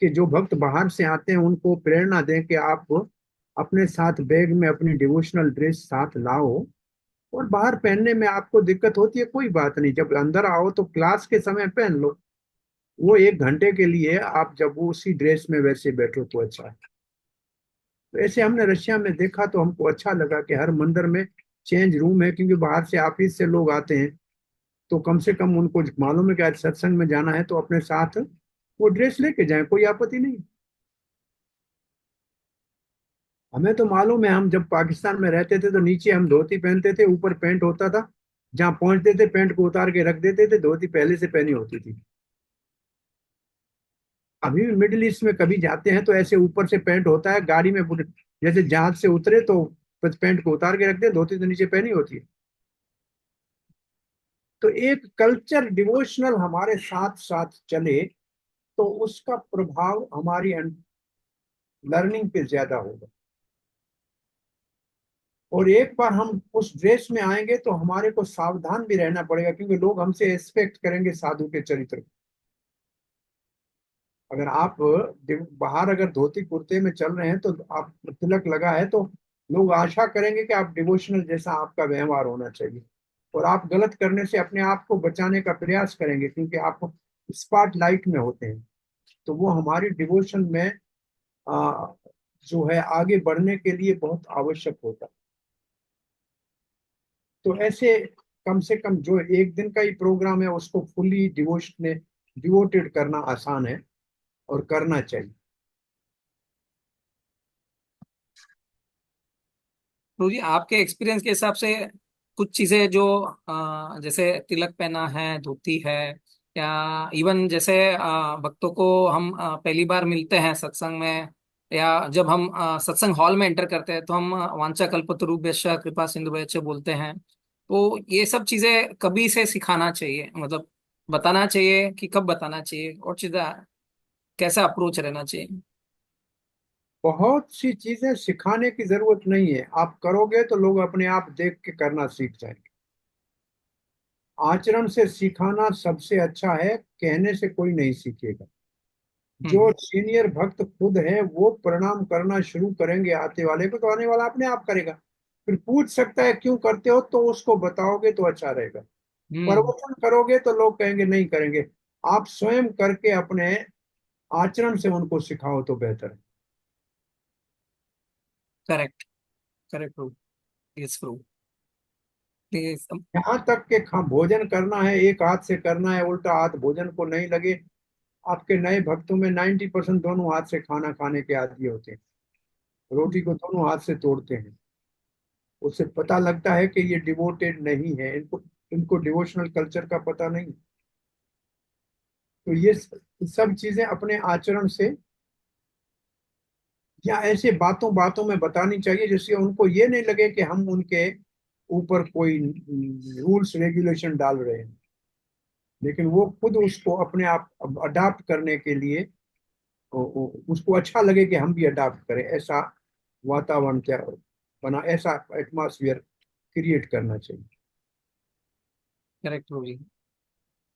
कि जो भक्त बाहर से आते हैं उनको प्रेरणा दें कि आप अपने साथ बैग में अपनी डिवोशनल ड्रेस साथ लाओ। और बाहर पहनने में आपको दिक्कत होती है, कोई बात नहीं, जब अंदर आओ तो क्लास के समय पहन लो। वो एक घंटे के लिए आप जब वो उसी ड्रेस में वैसे बैठो तो अच्छा है। तो ऐसे हमने रशिया में देखा तो हमको अच्छा लगा कि हर मंदिर में चेंज रूम है, क्योंकि बाहर से ऑफिस से लोग आते हैं, तो कम से कम उनको मालूम है कि आज सत्संग में जाना है, तो अपने साथ वो ड्रेस लेके जाएं, कोई आपत्ति नहीं। हमें तो मालूम है, हम जब पाकिस्तान में रहते थे तो नीचे हम धोती पहनते थे, ऊपर पैंट होता था। जहाँ पहुंचते थे पैंट को उतार के रख देते थे, धोती पहले से पहनी होती थी। अभी भी मिडिल ईस्ट में कभी जाते हैं तो ऐसे ऊपर से पैंट होता है, गाड़ी में जैसे जहाज से उतरे तो बस पैंट को उतार के रख दे, धोती तो नीचे पहनी होती है। तो एक कल्चर डिवोशनल हमारे साथ साथ चले तो उसका प्रभाव हमारी लर्निंग पे ज्यादा होगा। और एक बार हम उस ड्रेस में आएंगे तो हमारे को सावधान भी रहना पड़ेगा, क्योंकि लोग हमसे एक्सपेक्ट करेंगे साधु के चरित्र को। अगर आप बाहर अगर धोती कुर्ते में चल रहे हैं तो आप तिलक लगा है तो लोग आशा करेंगे कि आप डिवोशनल जैसा आपका व्यवहार होना चाहिए। और आप गलत करने से अपने आप को बचाने का प्रयास करेंगे, क्योंकि आप स्पॉट लाइट में होते हैं। तो वो हमारी डिवोशन में आ, जो है आगे बढ़ने के लिए बहुत आवश्यक होता है। तो ऐसे कम से कम जो एक दिन का ही प्रोग्राम है उसको फुली डिवोटेड करना आसान है और करना चाहिए। प्रभु जी आपके एक्सपीरियंस के हिसाब से कुछ चीजें जो जैसे तिलक पहना है, धोती है, या इवन जैसे भक्तों को हम पहली बार मिलते हैं सत्संग में, या जब हम सत्संग हॉल में एंटर करते हैं तो हम वांछा कल्पतरुभ्यश्च कृपा सिंधुभ्यश्च बोलते हैं। तो ये सब चीजें कभी से सिखाना चाहिए, मतलब बताना चाहिए कि कब बताना चाहिए, और चीजें कैसा अप्रोच रहना चाहिए? बहुत सी चीजें सिखाने की जरूरत नहीं है, आप करोगे तो लोग अपने आप देख के करना सीख जाएंगे। आचरण से सिखाना सबसे अच्छा है, कहने से कोई नहीं सीखेगा। जो हम्म। सीनियर भक्त खुद है वो प्रणाम करना शुरू करेंगे आते वाले को, तो आने वाला अपने आप करेगा। फिर पूछ सकता है क्यों करते हो, तो उसको बताओगे तो अच्छा रहेगा। हम्म। प्रवचन करोगे तो लोग कहेंगे नहीं करेंगे। आप स्वयं करके अपने आचरण से उनको सिखाओ तो बेहतर है। Correct. Correct Prabhu. Yes Prabhu. Please, यहाँ तक के भोजन करना है, एक हाथ से करना है, उल्टा हाथ भोजन को नहीं लगे। आपके नए भक्तों में 90% दोनों हाथ से खाना खाने के आदी होते हैं, रोटी को दोनों हाथ से तोड़ते हैं। उससे पता लगता है कि ये डिवोटेड नहीं है, इनको इनको डिवोशनल कल्चर का पता नहीं। तो ये सब चीजें अपने आचरण से या ऐसे बातों बातों में बतानी चाहिए, जिससे उनको ये नहीं लगे कि हम उनके ऊपर कोई रूल्स रेगुलेशन डाल रहे हैं, लेकिन वो खुद उसको अपने आप अडाप्ट करने के लिए उसको अच्छा लगे कि हम भी अडाप्ट करें। ऐसा वातावरण क्या बना, ऐसा एटमॉस्फेयर क्रिएट करना चाहिए। Correct Prabhu ji.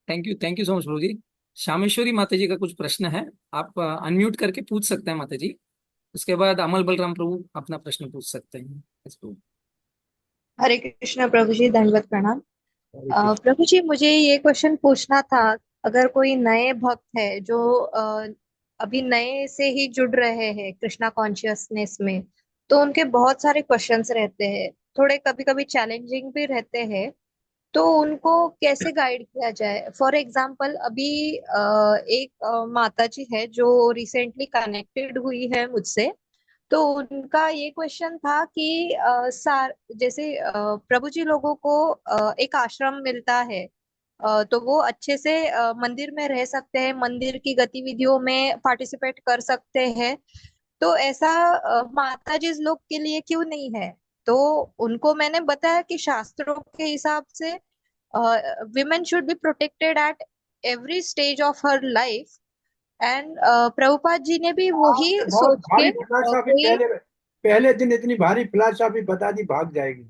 Thank you so much Prabhu ji. Shyameshwari Mata ji का कुछ प्रश्न है, आप अनम्यूट करके पूछ सकते हैं माता जी। उसके बाद अमल बलराम प्रभु अपना प्रश्न पूछ सकते हैं। Yes, प्रभु। हरे कृष्णा प्रभु जी, दंडवत प्रणाम। हरे कृष्ण। प्रभु जी, मुझे ये क्वेश्चन पूछना था। अगर कोई नए भक्त है जो अभी नए से ही जुड़ रहे हैं कृष्णा कॉन्शियसनेस में, तो उनके बहुत सारे क्वेश्चंस रहते हैं, थोड़े कभी कभी चैलेंजिंग भी रहते हैं। तो उनको कैसे गाइड किया जाए? फॉर एग्जाम्पल, अभी एक माता जी है जो रिसेंटली कनेक्टेड हुई है मुझसे। तो उनका ये क्वेश्चन था कि जैसे प्रभु जी लोगों को एक आश्रम मिलता है, तो वो अच्छे से मंदिर में रह सकते हैं, मंदिर की गतिविधियों में पार्टिसिपेट कर सकते हैं। तो ऐसा माता जी लोग के लिए क्यों नहीं है? तो उनको मैंने बताया कि शास्त्रों के हिसाब से women should be protected at every stage of her life. And Prabhupada ji ने भी वही आपने बहुत सोच के भारी फिलोसॉफी कोई पहले पहले दिन इतनी भारी फिलोसॉफी बता दी, भाग जाएगी।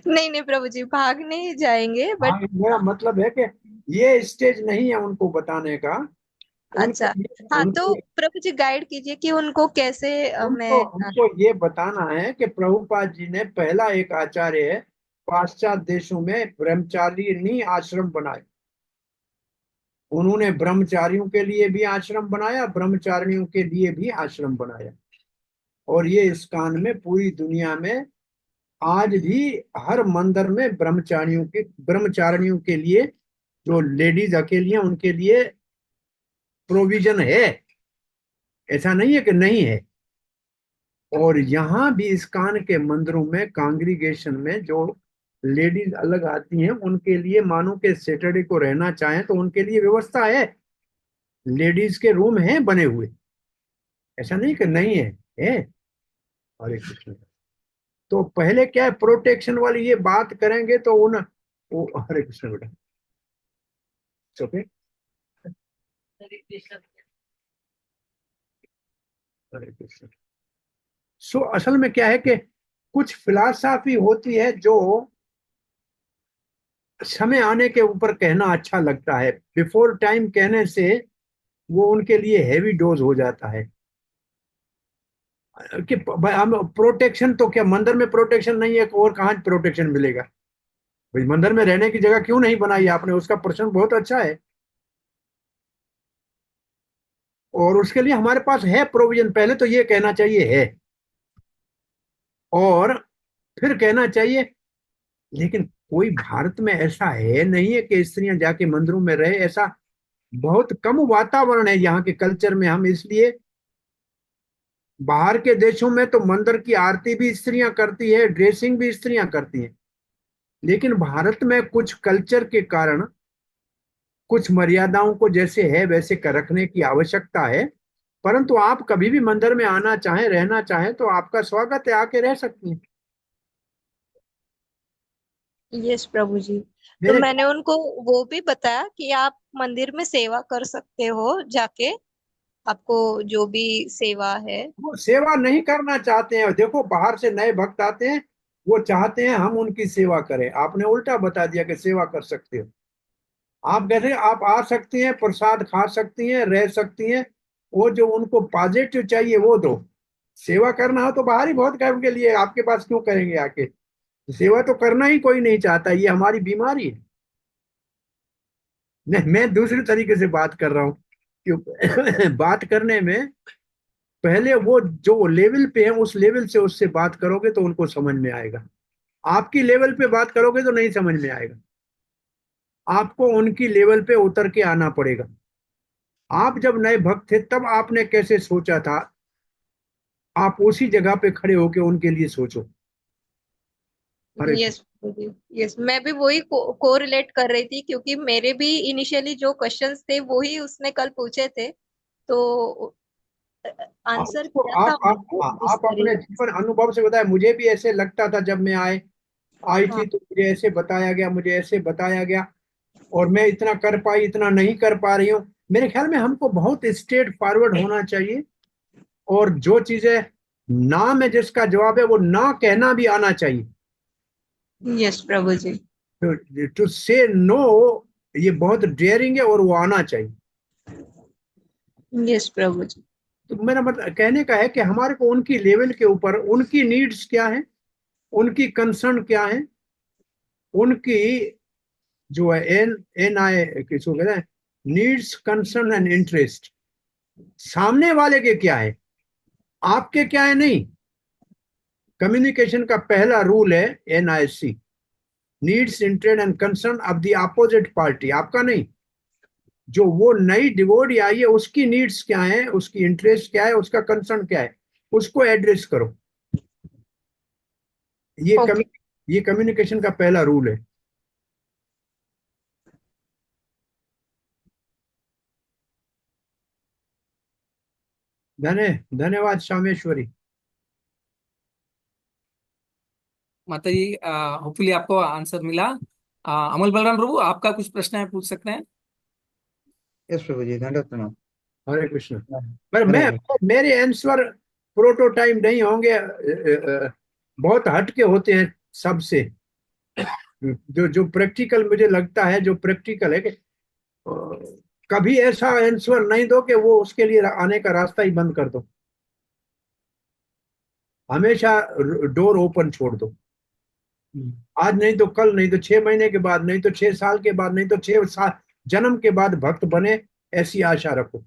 नहीं नहीं प्रभु जी, भाग नहीं जाएंगे, हाँ, बट मेरा मतलब है कि ये स्टेज नहीं है उनको बताने का। अच्छा। उनको हाँ, तो उनको प्रभु जी गाइड कीजिए कि उनको कैसे उनको मैं उनको ये बताना है कि प्रभुपाद जी ने पहला एक आचार्य है पाश्चात्य देशों में ब्रह्मचारिणी आश्रम बनाए। उन्होंने ब्रह्मचारियों के लिए भी आश्रम बनाया, ब्रह्मचारिणियों के लिए भी आश्रम बनाया। और ये इस्कॉन में पूरी दुनिया में आज भी हर मंदिर में ब्रह्मचारिणियों के लिए, जो लेडीज अकेली हैं उनके लिए प्रोविजन है। ऐसा नहीं है कि नहीं है। और यहाँ भी इस्कॉन के मंदिरों में कांग्रीगेशन में जो लेडीज अलग आती हैं उनके लिए, मानो के सैटरडे को रहना चाहें तो उनके लिए व्यवस्था है। लेडीज के रूम हैं बने हुए, ऐसा नहीं कि नहीं है, है। हरे कृष्ण। तो पहले क्या है, प्रोटेक्शन वाली ये बात करेंगे तो उन हरे कृष्ण बेटा, ओके। हरे कृष्ण। सो असल में क्या है कि कुछ फिलॉसफी होती है जो समय आने के ऊपर कहना अच्छा लगता है, बिफोर टाइम कहने से वो उनके लिए हैवी डोज हो जाता है। कि हम प्रोटेक्शन, तो क्या मंदिर में प्रोटेक्शन नहीं है, और कहाँ प्रोटेक्शन मिलेगा? भाई मंदिर में रहने की जगह क्यों नहीं बनाई आपने, उसका प्रश्न बहुत अच्छा है। और उसके लिए हमारे पास है प्रोविजन, पहले तो ये कहना चाहिए है, और फिर कहना चाहिए। लेकिन कोई भारत में ऐसा है नहीं है कि स्त्रियां जाके मंदिरों में रहे, ऐसा बहुत कम वातावरण है यहाँ के कल्चर में। हम इसलिए बाहर के देशों में तो मंदिर की आरती भी स्त्रियां करती है, ड्रेसिंग भी स्त्रियां करती हैं। लेकिन भारत में कुछ कल्चर के कारण कुछ मर्यादाओं को जैसे है वैसे कर रखने की आवश्यकता है। परंतु आप कभी भी मंदिर में आना चाहें, रहना चाहें, तो आपका स्वागत है, आके रह सकती हैं। यस प्रभु जी। तो मेरे मैंने उनको वो भी बताया कि आप मंदिर में सेवा कर सकते हो जाके, आपको जो भी सेवा है। वो सेवा नहीं करना चाहते हैं। देखो, बाहर से नए भक्त आते हैं, वो चाहते हैं हम उनकी सेवा करें। आपने उल्टा बता दिया कि सेवा कर सकते हो। आप कैसे, आप आ सकती हैं, प्रसाद खा सकती हैं, रह सकती हैं। वो जो उनको पॉजिटिव चाहिए वो दो। सेवा करना हो तो बाहर ही बहुत काम के लिए आपके पास क्यों करेंगे आके। सेवा तो करना ही कोई नहीं चाहता, ये हमारी बीमारी है। नहीं, मैं दूसरे तरीके से बात कर रहा हूँ। क्यों बात करने में पहले वो जो लेवल पे है उस लेवल से उससे बात करोगे तो उनको समझ में आएगा। आपकी लेवल पे बात करोगे तो नहीं समझ में आएगा। आपको उनकी लेवल पे उतर के आना पड़ेगा। आप जब नए भक्त थे तब आपने कैसे सोचा था, आप उसी जगह पे खड़े होके उनके लिए सोचो। हरे यस प्रभु जी। यस, मैं भी वही को रिलेट कर रही थी, क्योंकि मेरे भी इनिशियली जो क्वेश्चंस थे वही उसने कल पूछे थे, तो आंसर आपको किया था मैंने आप इस अपने तरीके से। जीवन अनुभव से बताएं। मुझे भी ऐसे लगता था जब मैं आई हाँ। थी, तो मुझे ऐसे बताया गया, मुझे ऐसे बताया गया, और मैं इतना कर पाई, इतना नहीं कर पा रही हूँ। मेरे ख्याल में हमको बहुत स्ट्रेट फॉरवर्ड होना चाहिए। और जो चीजें ना में जिसका जवाब है वो ना कहना भी आना चाहिए। Yes Prabhu ji. To say no, ये बहुत डेयरिंग है और वो आना चाहिए। यस प्रभु जी। तो मेरा मतलब कहने का है कि हमारे को उनकी लेवल के ऊपर उनकी नीड्स क्या है, उनकी कंसर्न क्या है, उनकी जो है एन एन आई किसको कहते हैं, नीड्स, कंसर्न एंड इंटरेस्ट, सामने वाले के क्या है, आपके क्या है नहीं। कम्युनिकेशन का पहला रूल है NIC, needs, interest and concern of the opposite party, आपका नहीं। जो वो नई डिवोटी आई है उसकी नीड्स क्या है, उसकी इंटरेस्ट क्या है, उसका कंसर्न क्या है, उसको एड्रेस करो। ये ओके। ये कम्युनिकेशन का पहला रूल है। धन्यवाद शामेश्वरी। माता जी, होपफुली आपको आंसर मिला। अमल बलराम प्रभु, आपका कुछ प्रश्न है, पूछ सकते हैं। यस प्रभु जी, दंडवत प्रणाम। हरे कृष्ण। पर हरे मैं, कृष्ण। मेरे आंसर प्रोटोटाइप नहीं होंगे, बहुत हटके होते हैं सबसे। जो जो प्रैक्टिकल मुझे लगता है, जो प्रैक्टिकल है कि कभी ऐसा आंसर नहीं दो कि वो उसके लिए आने का रास्ता ही बंद कर दो। हमेशा डोर ओपन छोड़ दो। आज नहीं तो कल, नहीं तो 6 महीने के बाद, नहीं तो 6 साल के बाद, नहीं तो 6 साल जन्म के बाद भक्त बने, ऐसी आशा रखो।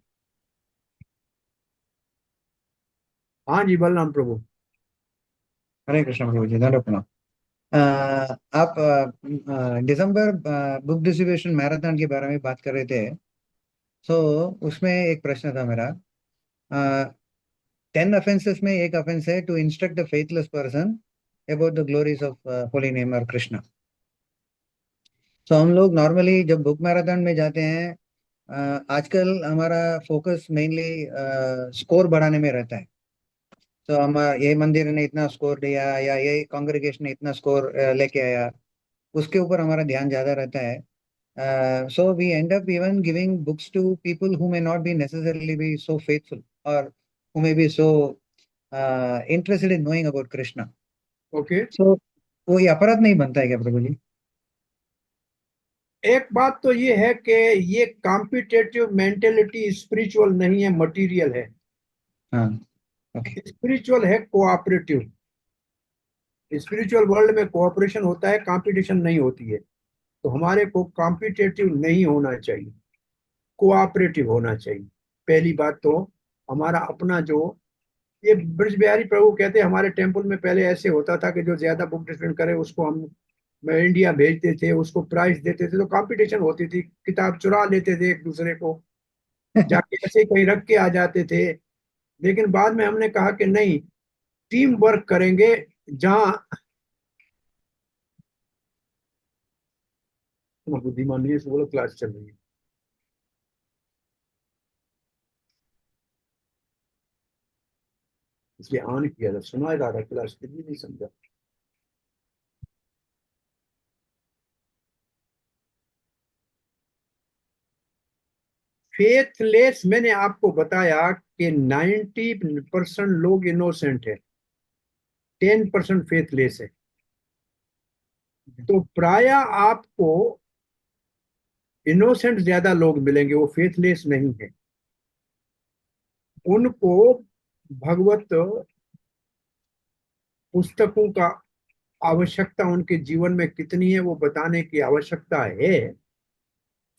हाँ जी, बलराम प्रभु। हरे कृष्ण प्रभु जी, दंडवत प्रणाम। आप दिसंबर बुक डिस्ट्रीब्यूशन मैराथन के बारे में बात कर रहे थे। सो उसमें एक प्रश्न था मेरा। 10 ऑफेंसेस में एक ऑफेंस है to instruct the faithless person about the glories of holy name और कृष्णा। सो हम लोग नॉर्मली जब बुक मैराथन में जाते हैं, आजकल हमारा फोकस मेनली स्कोर बढ़ाने में रहता है। तो हम ये मंदिर ने इतना स्कोर दिया या ये कांग्रेगेशन ने इतना स्कोर लेके आया, उसके ऊपर हमारा ध्यान ज्यादा रहता है। So we end up even giving books to people who may not be necessarily be so faithful और who may be so interested in knowing about Krishna. Okay. सो वो ये अपराध नहीं बनता है क्या प्रभु जी? एक बात तो ये है कि ये कॉम्पिटेटिव मेंटेलिटी स्पिरिचुअल नहीं है, मटेरियल है। हाँ। ओके। स्पिरिचुअल है कोऑपरेटिव। स्पिरिचुअल वर्ल्ड में कोऑपरेशन होता है, कंपटीशन नहीं होती है। तो हमारे को कॉम्पिटेटिव नहीं होना चाहिए, कोऑपरेटिव होना चाहिए। पहली बात तो हमारा अपना जो, ये ब्रज बिहारी प्रभु कहते हैं, हमारे टेम्पल में पहले ऐसे होता था कि जो ज्यादा बुक डिस्ट्रीब्यूट करे उसको हम इंडिया भेजते थे, उसको प्राइज देते थे, तो कंपटीशन होती थी, किताब चुरा लेते थे एक दूसरे को, जाके ऐसे ही कहीं रख के आ जाते थे। लेकिन बाद में हमने कहा कि नहीं, टीम वर्क करेंगे। जहां बुद्धिमान नहीं है, बोलो क्लास चल रही है। इसलिए ऑन किया था, सुना रहा था क्लास, फिर भी नहीं समझा। फेथलेस, मैंने आपको बताया कि 90% लोग इनोसेंट है, 10% फेथलेस है। तो प्राय आपको इनोसेंट ज्यादा लोग मिलेंगे, वो फेथलेस नहीं है। उनको भगवत पुस्तकों का आवश्यकता उनके जीवन में कितनी है वो बताने की आवश्यकता है।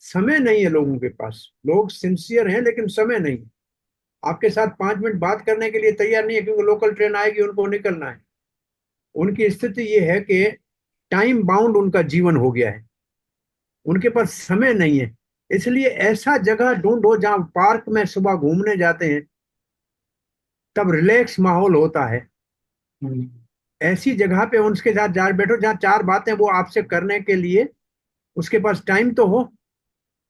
समय नहीं है लोगों के पास, लोग सिंसियर हैं लेकिन समय नहीं है। आपके साथ 5 मिनट बात करने के लिए तैयार नहीं है, क्योंकि लोकल ट्रेन आएगी, उनको निकलना है। उनकी स्थिति ये है कि टाइम बाउंड उनका जीवन हो गया है, उनके पास समय नहीं है। इसलिए ऐसा जगह ढूंढो जहां पार्क में सुबह घूमने जाते हैं तब रिलैक्स माहौल होता है, ऐसी जगह पे उनके साथ जा बैठो जहाँ 4 बातें वो आपसे करने के लिए उसके पास टाइम तो हो।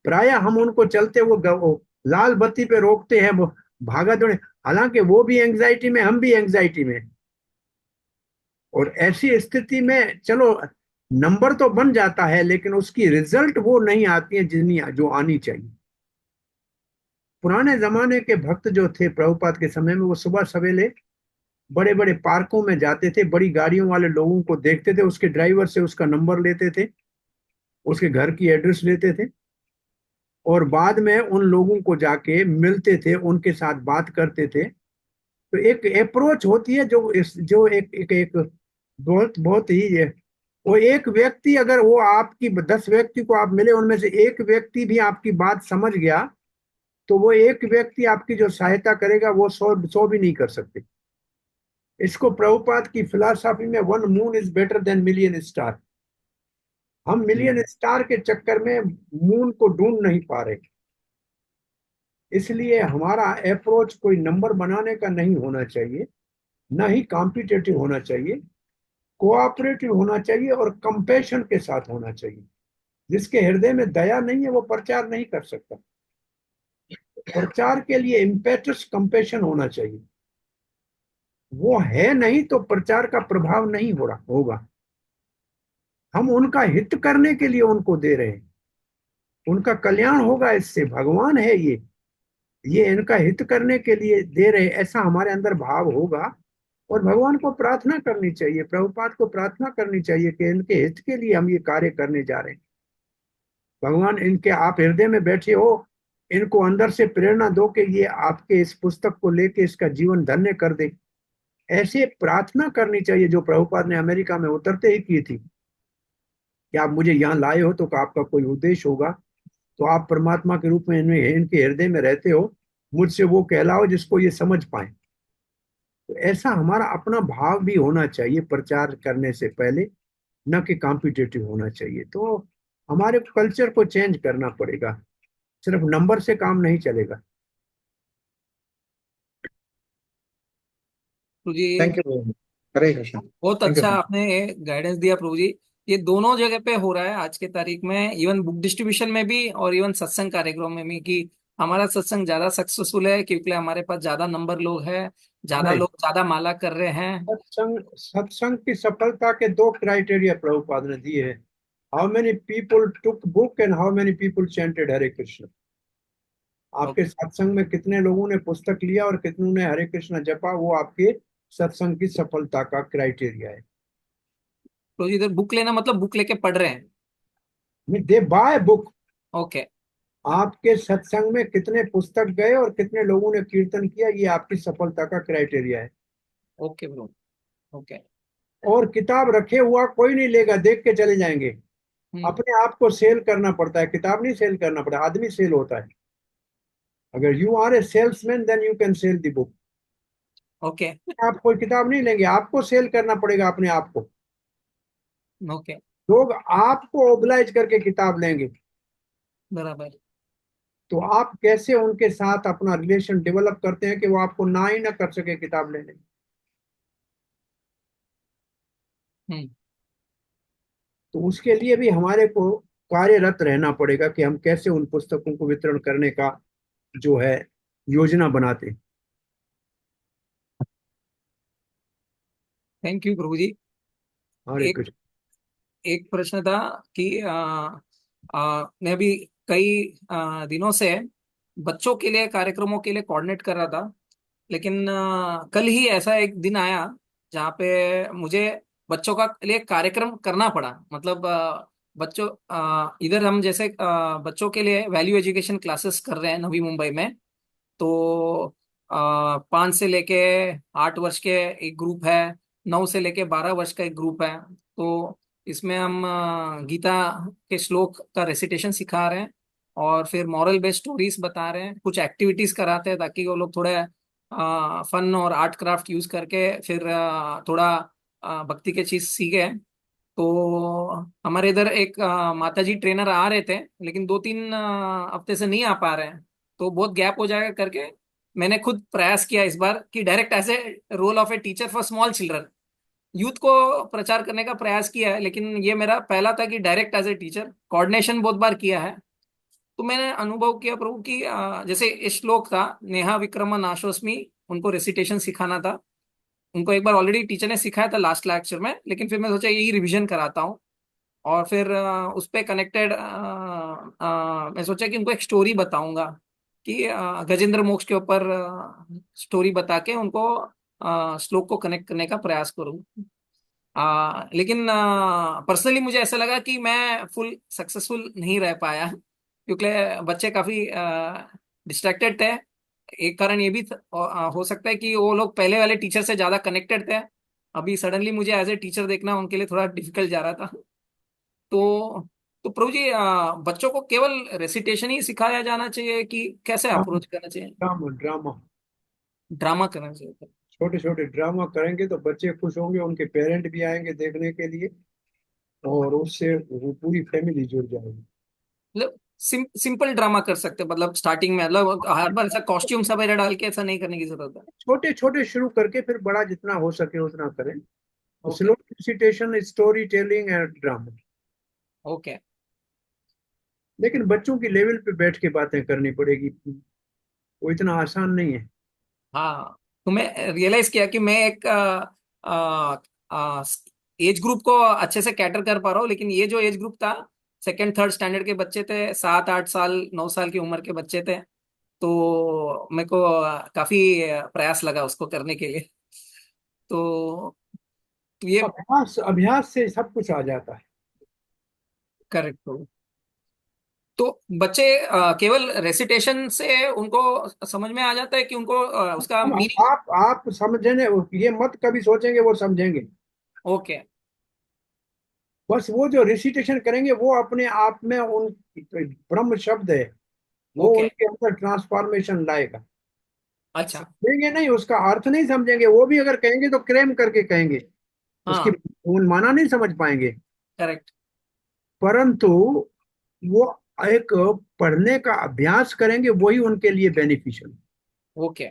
प्राय हम उनको चलते वो लाल बत्ती पे रोकते हैं, वो भागा दौड़े, हालांकि वो भी एंग्जाइटी में, हम भी एंग्जाइटी में। और ऐसी स्थिति में चलो नंबर तो बन जाता है, लेकिन उसकी रिजल्ट वो नहीं आती है जितनी जो आनी चाहिए। पुराने जमाने के भक्त जो थे प्रभुपाद के समय में, वो सुबह सवेरे बड़े बड़े पार्कों में जाते थे, बड़ी गाड़ियों वाले लोगों को देखते थे, उसके ड्राइवर से उसका नंबर लेते थे, उसके घर की एड्रेस लेते थे, और बाद में उन लोगों को जाके मिलते थे, उनके साथ बात करते थे। तो एक अप्रोच होती है जो एक बहुत बहुत ही है। वो एक व्यक्ति, अगर वो आपकी 10 व्यक्ति को आप मिले, उनमें से एक व्यक्ति भी आपकी बात समझ गया, तो वो एक व्यक्ति आपकी जो सहायता करेगा वो 100 भी नहीं कर सकते। इसको प्रभुपाद की फिलॉसफी में 1 moon is better than million star. हम मिलियन स्टार के चक्कर में मून को ढूंढ नहीं पा रहे। इसलिए हमारा अप्रोच कोई नंबर बनाने का नहीं होना चाहिए, ना ही कॉम्पिटेटिव होना चाहिए, कोऑपरेटिव होना चाहिए और कंपैशन के साथ होना चाहिए। जिसके हृदय में दया नहीं है वो प्रचार नहीं कर सकता। प्रचार के लिए इम्पेटस कंपैशन होना चाहिए, वो है नहीं तो प्रचार का प्रभाव नहीं हो रहा होगा। हम उनका हित करने के लिए उनको दे रहे हैं, उनका कल्याण होगा इससे, भगवान है ये इनका हित करने के लिए दे रहे, ऐसा हमारे अंदर भाव होगा। और भगवान को प्रार्थना करनी चाहिए, प्रभुपाद को प्रार्थना करनी चाहिए कि इनके हित के लिए हम ये कार्य करने जा रहे हैं। भगवान, इनके आप हृदय में बैठे हो, इनको अंदर से प्रेरणा दो कि ये आपके इस पुस्तक को लेके इसका जीवन धन्य कर दे। ऐसे प्रार्थना करनी चाहिए जो प्रभुपाद ने अमेरिका में उतरते ही की थी कि आप मुझे यहाँ लाए हो तो आपका कोई उद्देश्य होगा, तो आप परमात्मा के रूप में इनके हृदय में रहते हो, मुझसे वो कहलाओ जिसको ये समझ पाए। तो ऐसा हमारा अपना भाव भी होना चाहिए प्रचार करने से पहले, न कि कॉम्पिटिटिव होना चाहिए। तो हमारे कल्चर को चेंज करना पड़ेगा, सिर्फ नंबर से काम नहीं चलेगा। प्रभु जी थैंक यू। हरे कृष्ण। बहुत थैंक यू। अच्छा आपने गाइडेंस दिया प्रभु जी। ये दोनों जगह पे हो रहा है आज के तारीख में, इवन बुक डिस्ट्रीब्यूशन में भी और इवन सत्संग कार्यक्रम में भी, कि हमारा सत्संग ज्यादा सक्सेसफुल है क्योंकि हमारे पास ज्यादा नंबर लोग हैं, ज्यादा नहीं, लोग ज्यादा माला कर रहे हैं। सत्संग की सफलता के 2 क्राइटेरिया प्रभुपाद ने दिए हैं। How many people took book and how many people chanted Hare Krishna. आपके सत्संग में कितने लोगों ने पुस्तक लिया और कितनों ने हरे कृष्ण जपा, वो आपके सत्संग की सफलता का क्राइटेरिया है। प्रभु जी इधर बुक लेना मतलब बुक लेके पढ़ रहे हैं? दे बाय बुक। ओके। आपके सत्संग में कितने पुस्तक गए और कितने लोगों ने कीर्तन किया, ये आपकी सफलता का क्राइटेरिया है। Okay bro. ओके। और किताब रखे हुआ कोई नहीं लेगा, देख के चले जाएंगे। हम्म। अपने आप को सेल करना पड़ता है, किताब नहीं सेल करना पड़ता, आदमी सेल होता है। अगर you are a salesman then you can sell the book. Okay. आप कोई किताब नहीं लेंगे, आपको सेल करना पड़ेगा अपने आप को। ओके। लोग आपको ओबलाइज करके किताब लेंगे। बराबर। तो आप कैसे उनके साथ अपना रिलेशन डेवलप करते हैं कि वो आपको ना ही ना कर सके किताब लेने? हम्म। तो उसके लिए भी हमारे को कार्यरत रहना पड़ेगा कि हम कैसे उन पुस्तकों को वितरण करने का जो है योजना बनाते हैं। थैंक यू प्रभु जी। हरे एक कृष्ण। एक प्रश्न था कि मैं अभी कई दिनों से बच्चों के लिए कार्यक्रमों के लिए कोऑर्डिनेट कर रहा था, लेकिन कल ही ऐसा एक दिन आया जहाँ पे मुझे बच्चों का लिए कार्यक्रम करना पड़ा। मतलब बच्चों इधर हम जैसे बच्चों के लिए वैल्यू एजुकेशन क्लासेस कर रहे हैं नवी मुंबई में। तो 5 से लेके 8 वर्ष के एक ग्रुप है, 9 से लेके 12 वर्ष का एक ग्रुप है। तो इसमें हम गीता के श्लोक का रेसिटेशन सिखा रहे हैं और फिर मॉरल बेस्ड स्टोरीज बता रहे हैं, कुछ एक्टिविटीज कराते हैं ताकि वो लोग थोड़े फन और आर्ट क्राफ्ट यूज करके फिर थोड़ा भक्ति के चीज सीखे। तो हमारे इधर एक माताजी ट्रेनर आ रहे थे, लेकिन 2-3 हफ्ते से नहीं आ पा रहे हैं, तो बहुत गैप हो जाएगा करके मैंने खुद प्रयास किया इस बार कि direct as a role of a teacher for small children youth को प्रचार करने का प्रयास किया है। लेकिन ये मेरा पहला था कि direct as a teacher coordination बहुत बार किया है। तो मैंने अनुभव किया प्रभु कि जैसे ये श्लोक था, नेहा विक्रम नाशोस्मी, उनको रेसिटेशन सिखाना था। उनको एक बार ऑलरेडी टीचर ने सिखाया था लास्ट लेक्चर में, लेकिन फिर मैं सोचा यही रिवीजन कराता हूँ। और फिर उस पे कनेक्टेड मैं सोचा कि उनको एक स्टोरी बताऊंगा कि गजेंद्र मोक्ष के ऊपर स्टोरी बता के उनको श्लोक को कनेक्ट करने का प्रयास करूं। लेकिन पर्सनली मुझे ऐसा लगा कि मैं फुल सक्सेसफुल नहीं रह पाया, क्योंकि बच्चे काफी डिस्ट्रैक्टेड थे। एक कारण ये भी हो सकता है कि वो लोग पहले वाले टीचर से ज्यादा कनेक्टेड थे। अभी सडनली मुझे एज ए टीचर देखना उनके लिए थोड़ा डिफिकल्ट जा रहा था। तो तो प्रभु जी, बच्चों को केवल रेसिटेशन ही सिखाया जाना चाहिए कि कैसे अप्रोच करना चाहिए? ड्रामा ड्रामा, ड्रामा करना चाहिए? छोटे छोटे ड्रामा करेंगे तो बच्चे खुश होंगे, उनके पेरेंट भी आएंगे देखने के लिए, और उससे वो पूरी फैमिली जुड़ जाएगी। मतलब सिंपल ड्रामा कर सकते हैं, मतलब स्टार्टिंग में, मतलब हर बार ऐसा कॉस्ट्यूम सब ऐसा डाल के ऐसा नहीं करने की जरूरत है। छोटे छोटे शुरू करके फिर बड़ा जितना हो सके उतना करें। Okay. Slow recitation, story telling and drama. Okay. लेकिन बच्चों की लेवल पे बैठ के बातें करनी पड़ेगी, वो इतना आसान नहीं है। हाँ, तो मैं रियलाइज किया कि मैं एक एज ग्रुप को अच्छे से कैटर कर पा रहा हूँ, लेकिन ये जो एज ग्रुप था, सेकेंड थर्ड स्टैंडर्ड के बच्चे थे, 7-8 साल 9 साल की उम्र के बच्चे थे। तो मेरे को काफी प्रयास लगा उसको करने के लिए। तो ये अभ्यास अभ्यास से सब कुछ आ जाता है। करेक्ट। तो बच्चे केवल रेसिटेशन से उनको समझ में आ जाता है कि उनको उसका मीनिंग? आप समझने, ये मत कभी सोचेंगे वो समझेंगे। ओके। बस वो जो रिसिटेशन करेंगे वो अपने आप में उन ब्रह्म शब्द है, वो ओके। उनके अंदर ट्रांसफॉर्मेशन लाएगा। अच्छा। समझेंगे नहीं, उसका अर्थ नहीं समझेंगे, वो भी अगर कहेंगे तो क्लेम करके कहेंगे, उसकी हाँ। उन माना नहीं समझ पाएंगे। करेक्ट। परंतु वो एक पढ़ने का अभ्यास करेंगे, वही उनके लिए beneficial. Okay.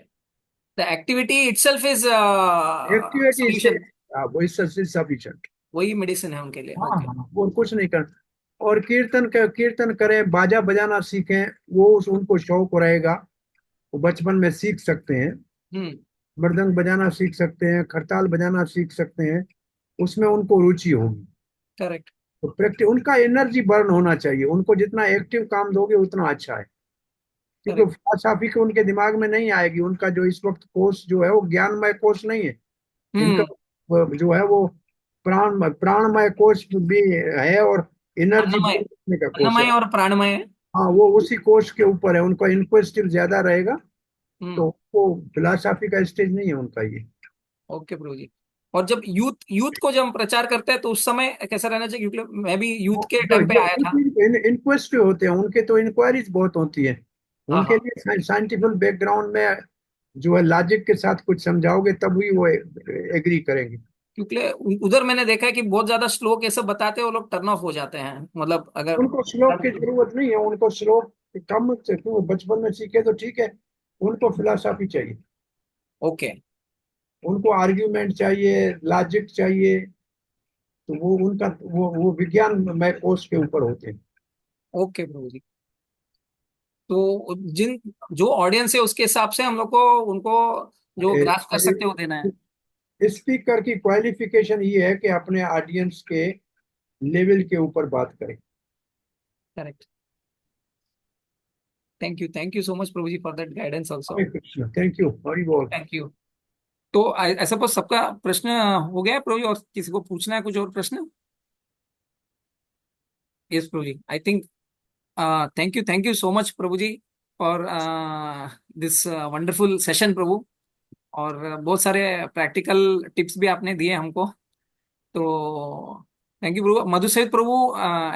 The activity itself is activity से सॉल्यूशन। वही सफिशिएंट। वही मेडिसिन है उनके लिए। हाँ ओके। हाँ, और कुछ नहीं कर। और कीर्तन करें, बाजा बजाना सीखें, वो उनको शौक रहेगा, वो बचपन में सीख सकते हैं। हम्म। मृदंग बजाना सीख सकते हैं, खरताल बजाना सीख सकते हैं, उसमें उनको रुचि होगी। करेक्ट। तो प्रैक्टिस, उनका एनर्जी बर्न होना चाहिए, उनको जितना एक्टिव काम दोगे उतना अच्छा है। क्योंकि करेक्ट। फिलॉसफी के उनके दिमाग में नहीं आएगी, उनका जो इस वक्त कोर्स जो है वो ज्ञानमय कोर्स नहीं है। इनका हम्म। जो है वो प्राणमय कोर्स भी है, और एनर्जी अन्नमय। बढ़ाने का कोर्स है। अन्नमय और प्राणमय। हाँ, वो उसी कोर्स के ऊपर है, उनका इंक्वेस्टिव ज्यादा रहेगा। हम्म। तो वो फिलॉसफी का स्टेज नहीं है उनका ये। ओके प्रभु जी। और जब यूथ यूथ को जब हम प्रचार करते हैं तो उस समय कैसा रहना चाहिए? क्योंकि मैं भी यूथ के जो टाइम पे जो आया था। इंक्वेस्टिव होते हैं उनके, तो इंक्वायरीज बहुत होती है। हाँ उनके हाँ। लिए साइंटिफिक बैकग्राउंड में जो है लॉजिक के साथ कुछ समझाओगे तभी वो एग्री करेंगे। क्योंकि उधर मैंने देखा है कि बहुत ज्यादा श्लोक ये सब बताते हैं, वो लोग टर्न ऑफ हो जाते हैं, मतलब अगर। उनको श्लोक की जरूरत नहीं है, उनको श्लोक कम से वो बचपन में सीखे तो ठीक है, उनको फिलॉसफी चाहिए, ओके उनको आर्ग्यूमेंट चाहिए, लॉजिक चाहिए, तो वो उनका वो विज्ञान में कोर्स के ऊपर होते हैं। ओके प्रभु जी। तो जिन जो ऑडियंस है उसके हिसाब से हम लोग को उनको जो ग्रास्प कर सकते हो देना है। स्पीकर की क्वालिफिकेशन ये है कि अपने ऑडियंस के लेवल के ऊपर बात करें। Correct. Thank you so much Prabhu ji for that guidance also. Hare Krishna, thank you, Hari bol. Thank you. तो ऐसा कुछ सबका प्रश्न हो गया है प्रभु जी, और किसी को पूछना है कुछ और प्रश्न? Yes Prabhu ji, I think thank you so much Prabhu ji for this wonderful session Prabhu. और बहुत सारे प्रैक्टिकल टिप्स भी आपने दिए हमको, तो thank you Prabhu. Madhusevit Prabhu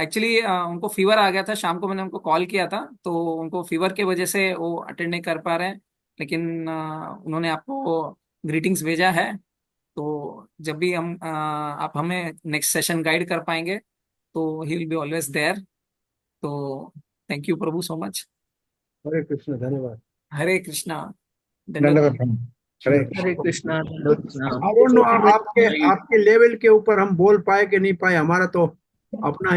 actually उनको फीवर आ गया था, शाम को मैंने उनको कॉल किया था, तो उनको फीवर के वजह से वो अटेंड नहीं कर पा रहे हैं, लेकिन उन्होंने आपको ग्रीटिंग्स भेजा है। तो जब भी आप हमें नेक्स्ट सेशन गाइड कर पाएंगे तो he will be always there. तो thank you Prabhu so much. Hare Krishna, धन्यवाद। हरे कृष्णा। दंडवत धन्यवाद। प्रणाम। हरे हरे कृष्णा, दंडवत प्रणाम। आई डोंट नो आपके आपके लेवल के ऊपर हम बोल पाए कि नहीं पाए, हमारा तो अपना